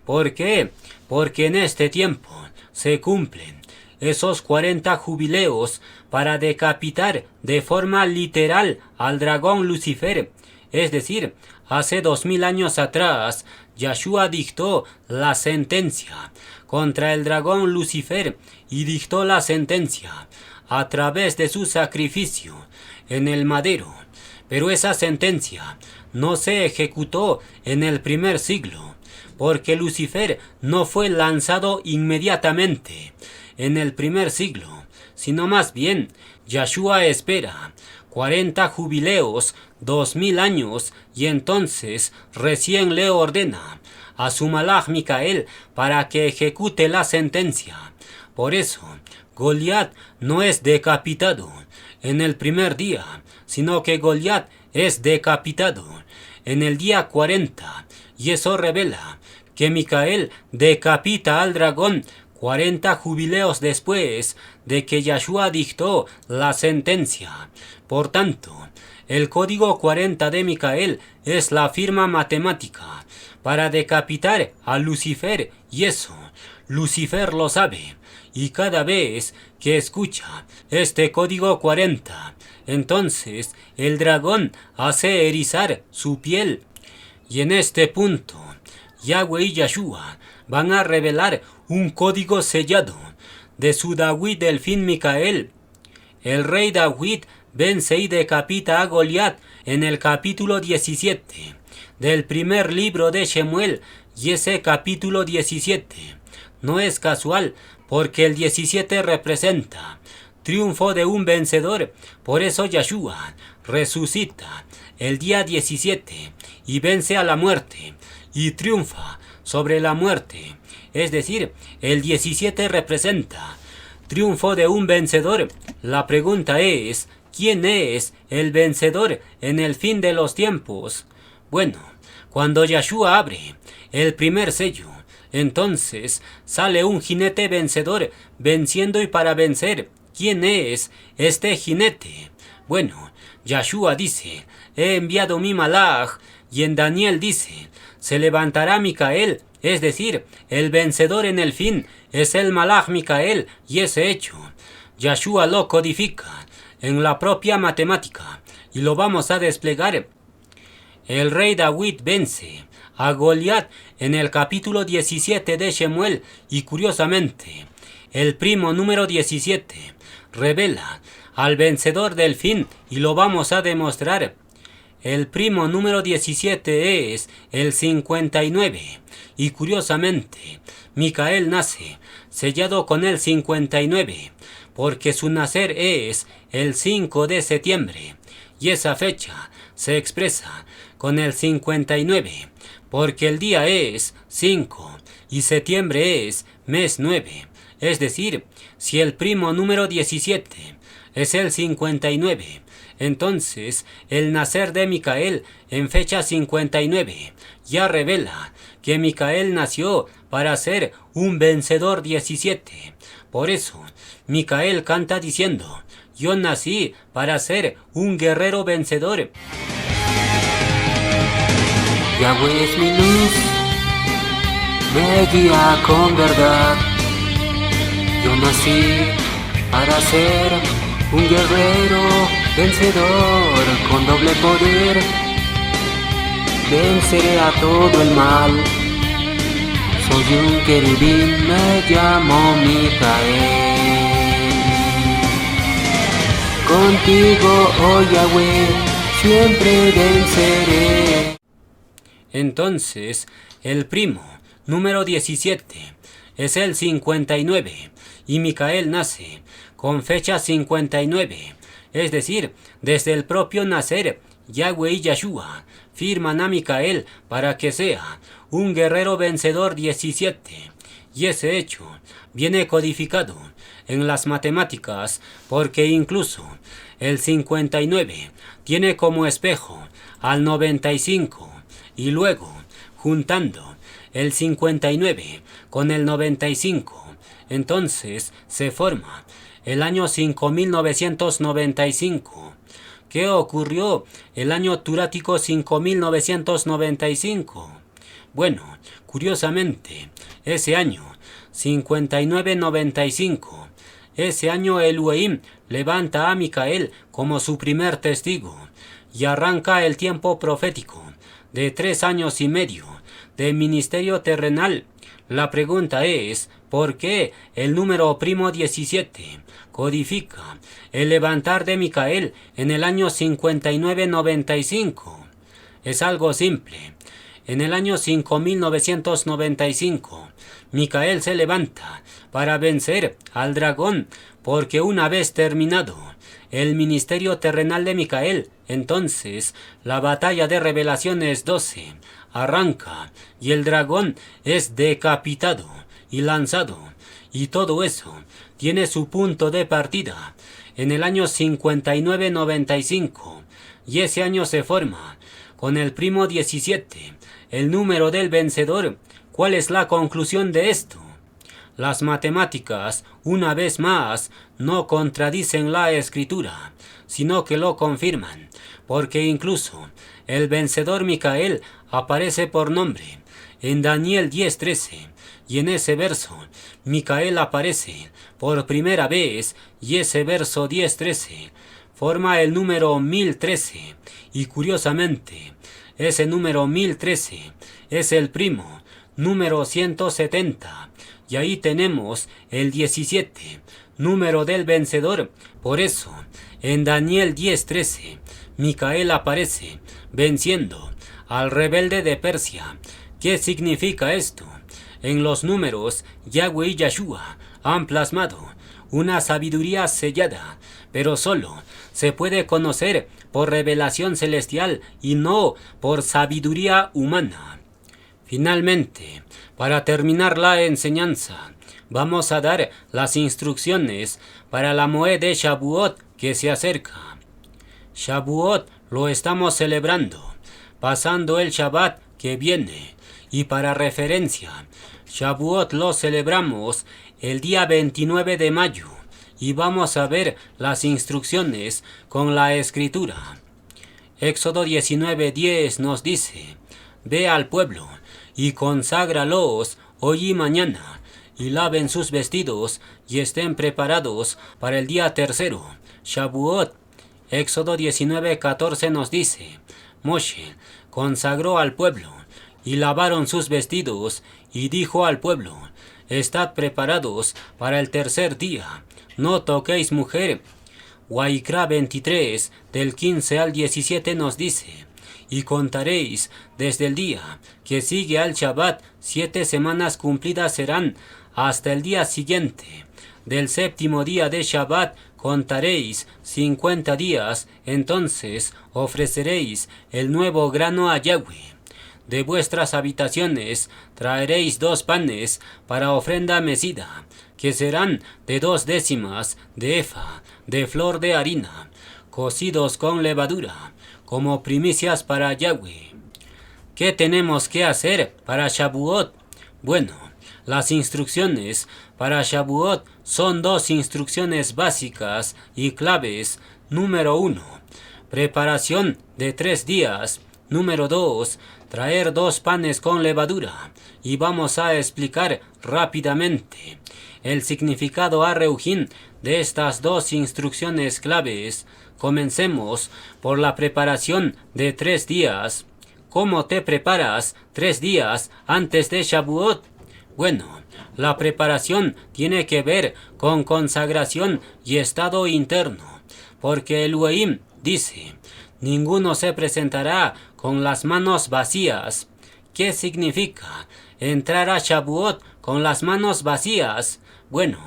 ¿Por qué? Porque en este tiempo se cumplen esos 40 jubileos para decapitar de forma literal al dragón Lucifer. Es decir, hace 2000 años atrás, Yahshua dictó la sentencia contra el dragón Lucifer, y dictó la sentencia a través de su sacrificio en el madero. Pero esa sentencia no se ejecutó en el primer siglo, porque Lucifer no fue lanzado inmediatamente en el primer siglo, sino más bien Yahshua espera 40 jubileos, 2000 años, y entonces recién le ordena a su malaj Micael para que ejecute la sentencia. Por eso, Goliat no es decapitado en el primer día, sino que Goliat es decapitado en el día 40, y eso revela que Micael decapita al dragón 40 jubileos después de que Yahshua dictó la sentencia. Por tanto, el código 40 de Micael es la firma matemática para decapitar a Lucifer, y eso Lucifer lo sabe. Y cada vez que escucha este código 40, entonces el dragón hace erizar su piel. Y en este punto, Yahweh y Yahshua van a revelar un código sellado de su David del fin Micael. El rey David vence y decapita a Goliat en el capítulo 17 del primer libro de Shemuel, y ese capítulo 17 no es casual, porque el 17 representa triunfo de un vencedor. Por eso Yahshua resucita el día 17 y vence a la muerte y triunfa sobre la muerte. Es decir, el 17 representa triunfo de un vencedor. La pregunta es, ¿quién es el vencedor en el fin de los tiempos? Bueno, cuando Yahshua abre el primer sello, entonces sale un jinete vencedor venciendo y para vencer. ¿Quién es este jinete? Bueno, Yahshua dice, he enviado mi malaj, y en Daniel dice, se levantará Micael, es decir, el vencedor en el fin es el malaj Micael, y ese hecho Yahshua lo codifica en la propia matemática y lo vamos a desplegar. El rey David vence a Goliat en el capítulo 17 de Shemuel, y curiosamente, el primo número 17 revela al vencedor del fin, y lo vamos a demostrar. El primo número 17 es el 59, y curiosamente, Micael nace sellado con el 59, porque su nacer es el 5 de septiembre, y esa fecha se expresa con el 59, porque el día es 5 y septiembre es mes 9. Es decir, si el primo número 17 es el 59, entonces el nacer de Micael en fecha 59 ya revela que Micael nació para ser un vencedor 17. Por eso, Micael canta diciendo, yo nací para ser un guerrero vencedor. Yahweh es mi luz, me guía con verdad. Yo nací para ser un guerrero vencedor con doble poder. Venceré a todo el mal. Soy un querubín, me llamo Micael. Contigo, oh Yahweh, siempre venceré. Entonces, el primo número 17 es el 59 y Micael nace con fecha 59, es decir, desde el propio nacer, Yahweh y Yahshua firman a Micael para que sea un guerrero vencedor 17, y ese hecho viene codificado en las matemáticas porque incluso el 59 tiene como espejo al 95, y luego, juntando el 59 con el 95, entonces se forma el año 5995. ¿Qué ocurrió el año turático 5995? Bueno, curiosamente, ese año 5995, ese año Elohim levanta a Micael como su primer testigo y arranca el tiempo profético de 3 años y medio de ministerio terrenal. La pregunta es, ¿por qué el número primo 17 codifica el levantar de Micael en el año 5995? Es algo simple. En el año 5995, Micael se levanta para vencer al dragón, porque una vez terminado el ministerio terrenal de Micael. Entonces, la batalla de Revelaciones 12 arranca y el dragón es decapitado y lanzado. Y todo eso tiene su punto de partida en el año 59-95. Y ese año se forma con el primo 17, el número del vencedor. ¿Cuál es la conclusión de esto? Las matemáticas, una vez más, no contradicen la escritura, sino que lo confirman, porque incluso el vencedor Micael aparece por nombre en Daniel 10:13, y en ese verso Micael aparece por primera vez, y ese verso 10:13 forma el número 1013, y curiosamente, ese número 1013 es el primo número 170, y ahí tenemos el 17, número del vencedor. Por eso, en Daniel 10:13, Micael aparece venciendo al rebelde de Persia. ¿Qué significa esto? En los números, Yahweh y Yahshua han plasmado una sabiduría sellada, pero solo se puede conocer por revelación celestial y no por sabiduría humana. Finalmente, para terminar la enseñanza, vamos a dar las instrucciones para la Moed de Shavuot que se acerca. Shavuot lo estamos celebrando, pasando el Shabbat que viene, y para referencia, Shavuot lo celebramos el día 29 de mayo, y vamos a ver las instrucciones con la escritura. Éxodo 19:10 nos dice: ve al pueblo y conságralos hoy y mañana, y laven sus vestidos y estén preparados para el día tercero, Shavuot. Éxodo 19:14 nos dice: Moshe consagró al pueblo y lavaron sus vestidos y dijo al pueblo: estad preparados para el tercer día, no toquéis mujer. Waikra 23 del 15 al 17 nos dice: y contaréis desde el día que sigue al Shabbat 7 semanas cumplidas serán hasta el día siguiente. Del séptimo día de Shabbat contaréis 50 días, entonces ofreceréis el nuevo grano a Yahweh. De vuestras habitaciones traeréis 2 panes para ofrenda mecida, que serán de 2 décimas de efa de flor de harina, cocidos con levadura, como primicias para Yahweh. ¿Qué tenemos que hacer para Shavuot? Bueno, las instrucciones para Shavuot son 2 instrucciones básicas y claves. Número 1, preparación de 3 días. Número 2, traer 2 panes con levadura. Y vamos a explicar rápidamente el significado arreujín de estas 2 instrucciones claves. Comencemos por la preparación de 3 días. ¿Cómo te preparas 3 días antes de Shavuot? Bueno, la preparación tiene que ver con consagración y estado interno, porque el Elohim dice: ninguno se presentará con las manos vacías. ¿Qué significa entrar a Shavuot con las manos vacías? Bueno,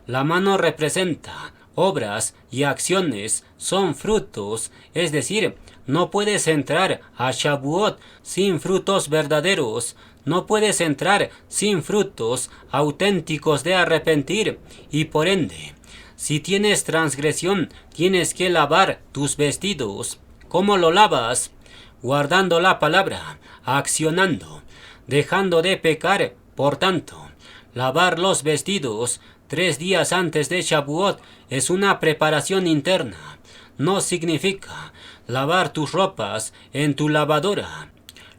la mano representa obras y acciones, son frutos, es decir, no puedes entrar a Shavuot sin frutos verdaderos, no puedes entrar sin frutos auténticos de arrepentir, y por ende, si tienes transgresión, tienes que lavar tus vestidos. ¿Cómo lo lavas? Guardando la palabra, accionando, dejando de pecar. Por tanto, lavar los vestidos 3 días antes de Shavuot es una preparación interna. No significa lavar tus ropas en tu lavadora.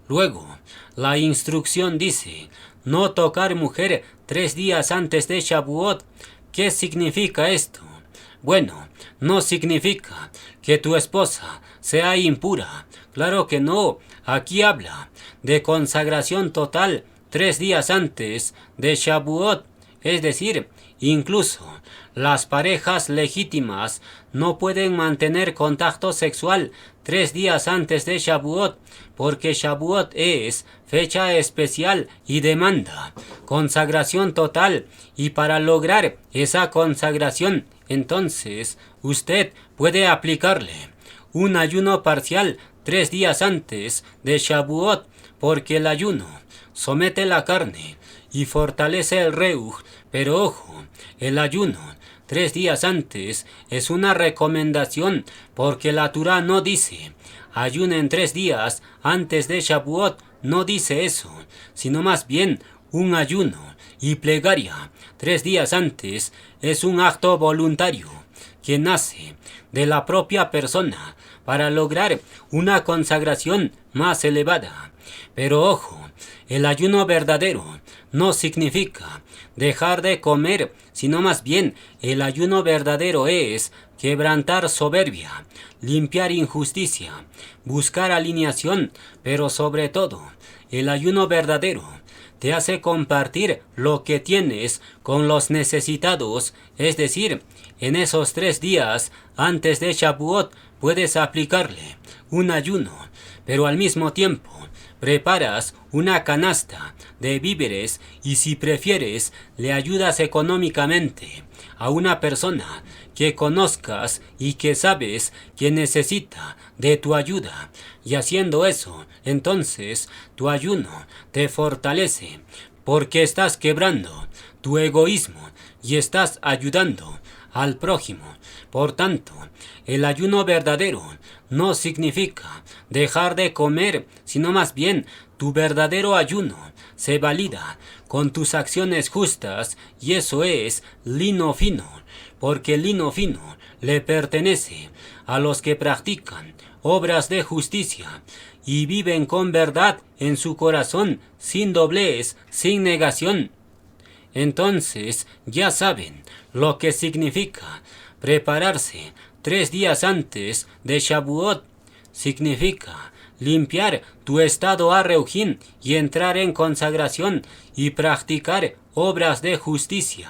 Luego, la instrucción dice: no tocar mujer 3 días antes de Shavuot. ¿Qué significa esto? Bueno, no significa que tu esposa sea impura. Claro que no. Aquí habla de consagración total 3 días antes de Shavuot. Es decir, incluso las parejas legítimas no pueden mantener contacto sexual 3 días antes de Shavuot, porque Shavuot es fecha especial y demanda consagración total, y para lograr esa consagración entonces usted puede aplicarle un ayuno parcial 3 días antes de Shavuot, porque el ayuno somete la carne y fortalece el reuj, pero ojo, el ayuno 3 días antes es una recomendación, porque la Torá no dice ayunen 3 días antes de Shavuot, no dice eso, sino más bien un ayuno y plegaria 3 días antes es un acto voluntario que nace de la propia persona para lograr una consagración más elevada. Pero ojo, el ayuno verdadero no significa dejar de comer, sino más bien el ayuno verdadero es quebrantar soberbia, limpiar injusticia, buscar alineación, pero sobre todo, el ayuno verdadero te hace compartir lo que tienes con los necesitados, es decir, en esos 3 días antes de Shavuot puedes aplicarle un ayuno, pero al mismo tiempo preparas una canasta de víveres y si prefieres le ayudas económicamente a una persona que conozcas y que sabes que necesita de tu ayuda, y haciendo eso, entonces tu ayuno te fortalece porque estás quebrando tu egoísmo y estás ayudando al prójimo. Por tanto, el ayuno verdadero no significa dejar de comer, sino más bien tu verdadero ayuno se valida con tus acciones justas, y eso es lino fino, porque el lino fino le pertenece a los que practican obras de justicia y viven con verdad en su corazón, sin doblez, sin negación. Entonces ya saben lo que significa prepararse 3 días antes de Shavuot. Significa limpiar tu estado arreujín y entrar en consagración y practicar obras de justicia.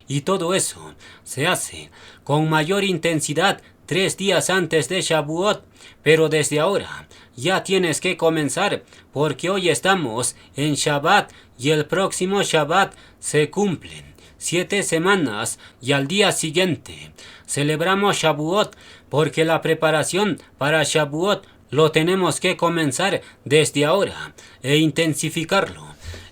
Y todo eso se hace con mayor intensidad 3 días antes de Shavuot, pero desde ahora ya tienes que comenzar, porque hoy estamos en Shabbat y el próximo Shabbat se cumplen 7 semanas y al día siguiente celebramos Shavuot, porque la preparación para Shavuot lo tenemos que comenzar desde ahora e intensificarlo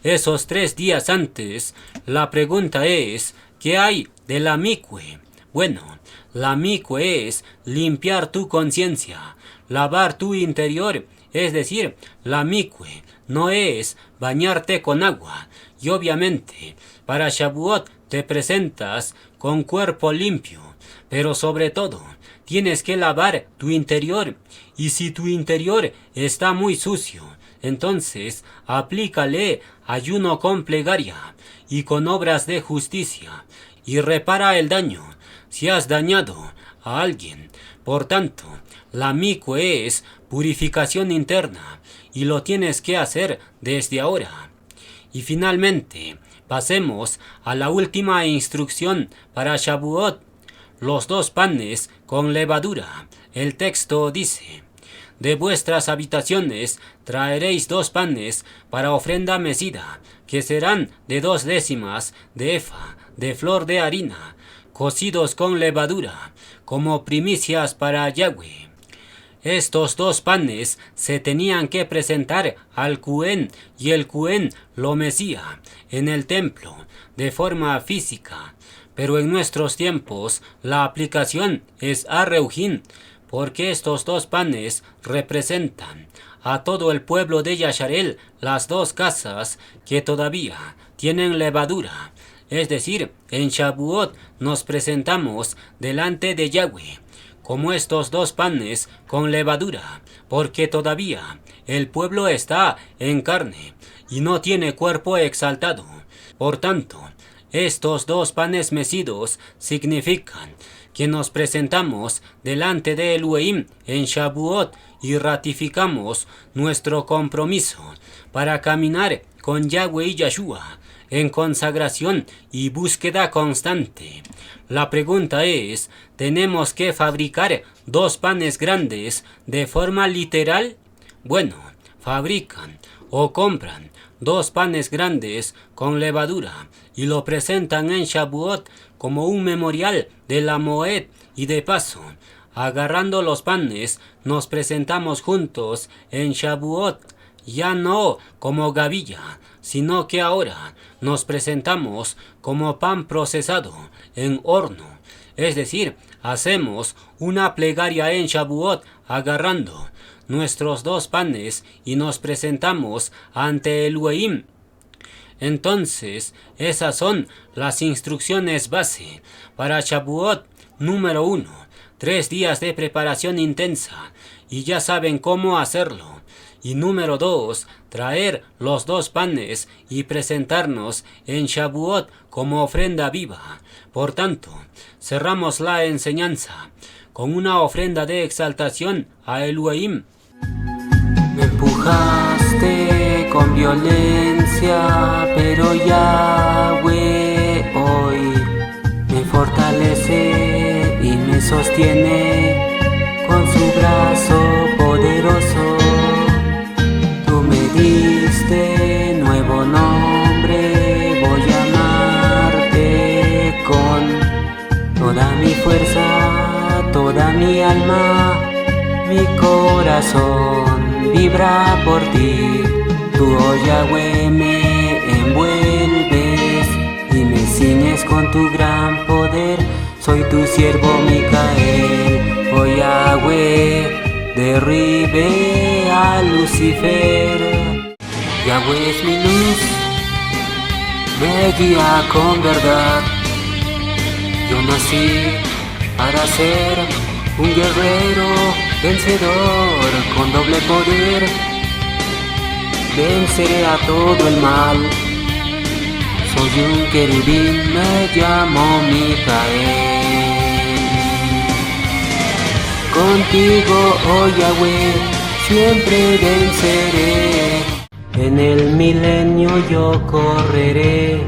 esos 3 días antes. La pregunta es, ¿qué hay de la mikwe? Bueno, la mikwe es limpiar tu conciencia, lavar tu interior, es decir, la mikwe no es bañarte con agua, y obviamente para Shavuot te presentas con cuerpo limpio, pero sobre todo tienes que lavar tu interior, y si tu interior está muy sucio, entonces aplícale ayuno con plegaria y con obras de justicia, y repara el daño si has dañado a alguien. Por tanto, la mikwe es purificación interna y lo tienes que hacer desde ahora. Y finalmente, pasemos a la última instrucción para Shavuot, los 2 panes con levadura. El texto dice: de vuestras habitaciones traeréis 2 panes para ofrenda mecida, que serán de 2 décimas de efa de flor de harina, cocidos con levadura, como primicias para Yahweh. Estos 2 panes se tenían que presentar al Cohen, y el Cohen lo mecía en el templo de forma física, pero en nuestros tiempos la aplicación es arreujín, porque estos 2 panes representan a todo el pueblo de Yasharel, las 2 casas que todavía tienen levadura. Es decir, en Shavuot nos presentamos delante de Yahweh como estos 2 panes con levadura, porque todavía el pueblo está en carne y no tiene cuerpo exaltado. Por tanto, estos 2 panes mecidos significan que nos presentamos delante de Elohim en Shavuot y ratificamos nuestro compromiso para caminar con Yahweh y Yahshua en consagración y búsqueda constante. La pregunta es, ¿tenemos que fabricar 2 panes grandes de forma literal? Bueno, fabrican o compran 2 panes grandes con levadura y lo presentan en Shavuot, como un memorial de la Moed, y de paso, agarrando los panes, nos presentamos juntos en Shavuot, ya no como gavilla, sino que ahora nos presentamos como pan procesado en horno. Es decir, hacemos una plegaria en Shavuot agarrando nuestros dos panes y nos presentamos ante Elohim. Entonces, esas son las instrucciones base para Shavuot número 1. 3 días de preparación intensa y ya saben cómo hacerlo. Y número 2, traer los dos panes y presentarnos en Shavuot como ofrenda viva. Por tanto, cerramos la enseñanza con una ofrenda de exaltación a Elohim. Me empujaste con violencia, pero Yahweh hoy me fortalece y me sostiene con su brazo poderoso. Tú me diste nuevo nombre, voy a amarte con toda mi fuerza, toda mi alma, mi corazón vibra por ti. Tú, oh Yahweh, me envuelves y me ciñes con tu gran poder. Soy tu siervo Micael, oh Yahweh, derribe a Lucifer. Yahweh es mi luz, me guía con verdad. Yo nací para ser un guerrero vencedor con doble poder. Venceré a todo el mal. Soy un querubín, me llamo Micael. Contigo, oh Yahweh, siempre venceré. En el milenio yo correré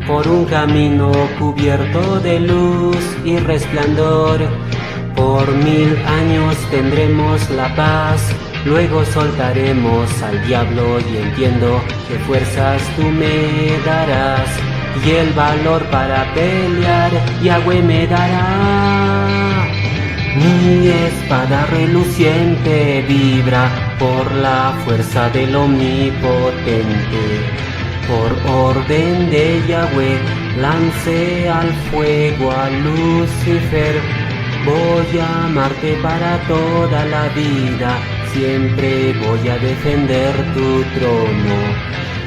por un camino cubierto de luz y resplandor. Por 1000 años tendremos la paz, luego soltaremos al diablo y entiendo que fuerzas tú me darás y el valor para pelear Yahweh me dará. Mi espada reluciente vibra por la fuerza del omnipotente. Por orden de Yahweh lancé al fuego a Lucifer. Voy a amarte para toda la vida, siempre voy a defender tu trono.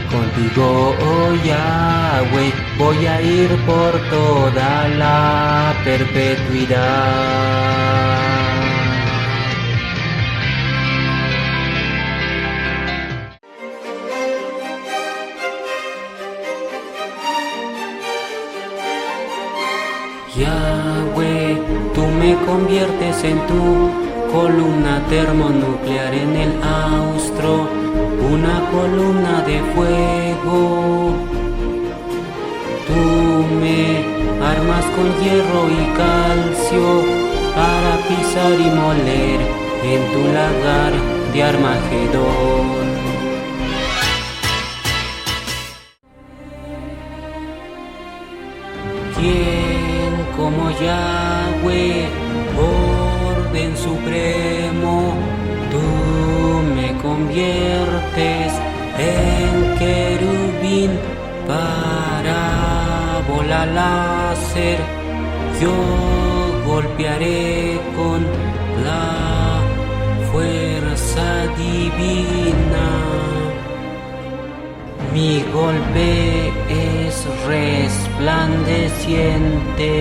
Contigo, oh Yahweh, voy a ir por toda la perpetuidad. Yahweh, tú me conviertes en tu columna termonuclear en el austro, una columna de fuego. Tú me armas con hierro y calcio para pisar y moler en tu lagar de Armagedón. ¿Quién como Yahweh, orden supremo? Tú me conviertes en querubín, parábola láser. Yo golpearé con la fuerza divina. Mi golpe es resplandeciente.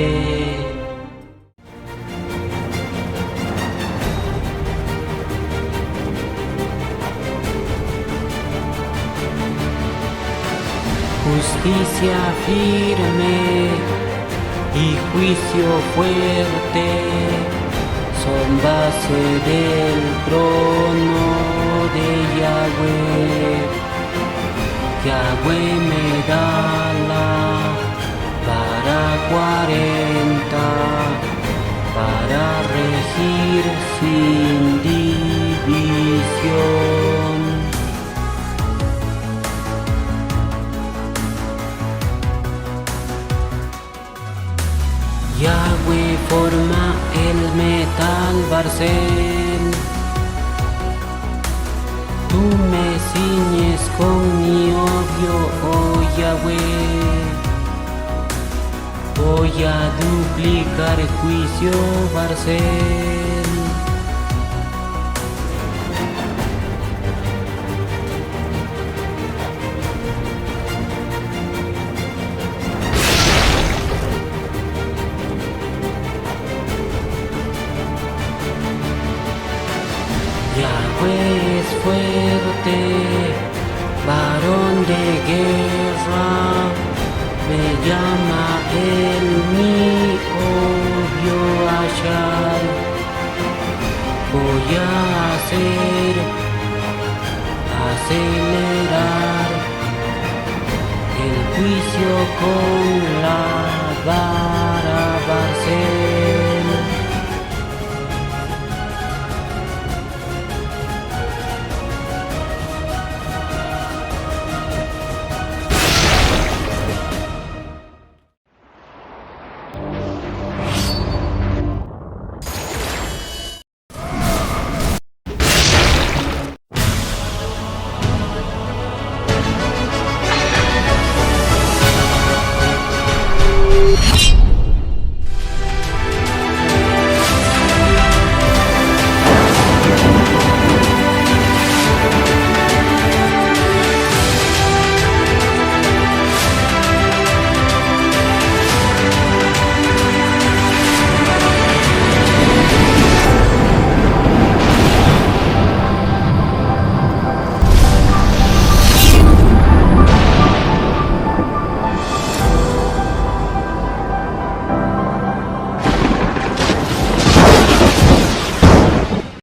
Justicia firme y juicio fuerte son base del trono de Yahweh. Yahweh me da la vara 40 para regir sin división. obvio, oh Yahweh. Voy a duplicar el juicio Barcel. Yahweh es fuerte, varón de guerra, me llama el mi obvio hallar. Voy a acelerar el juicio con la vara.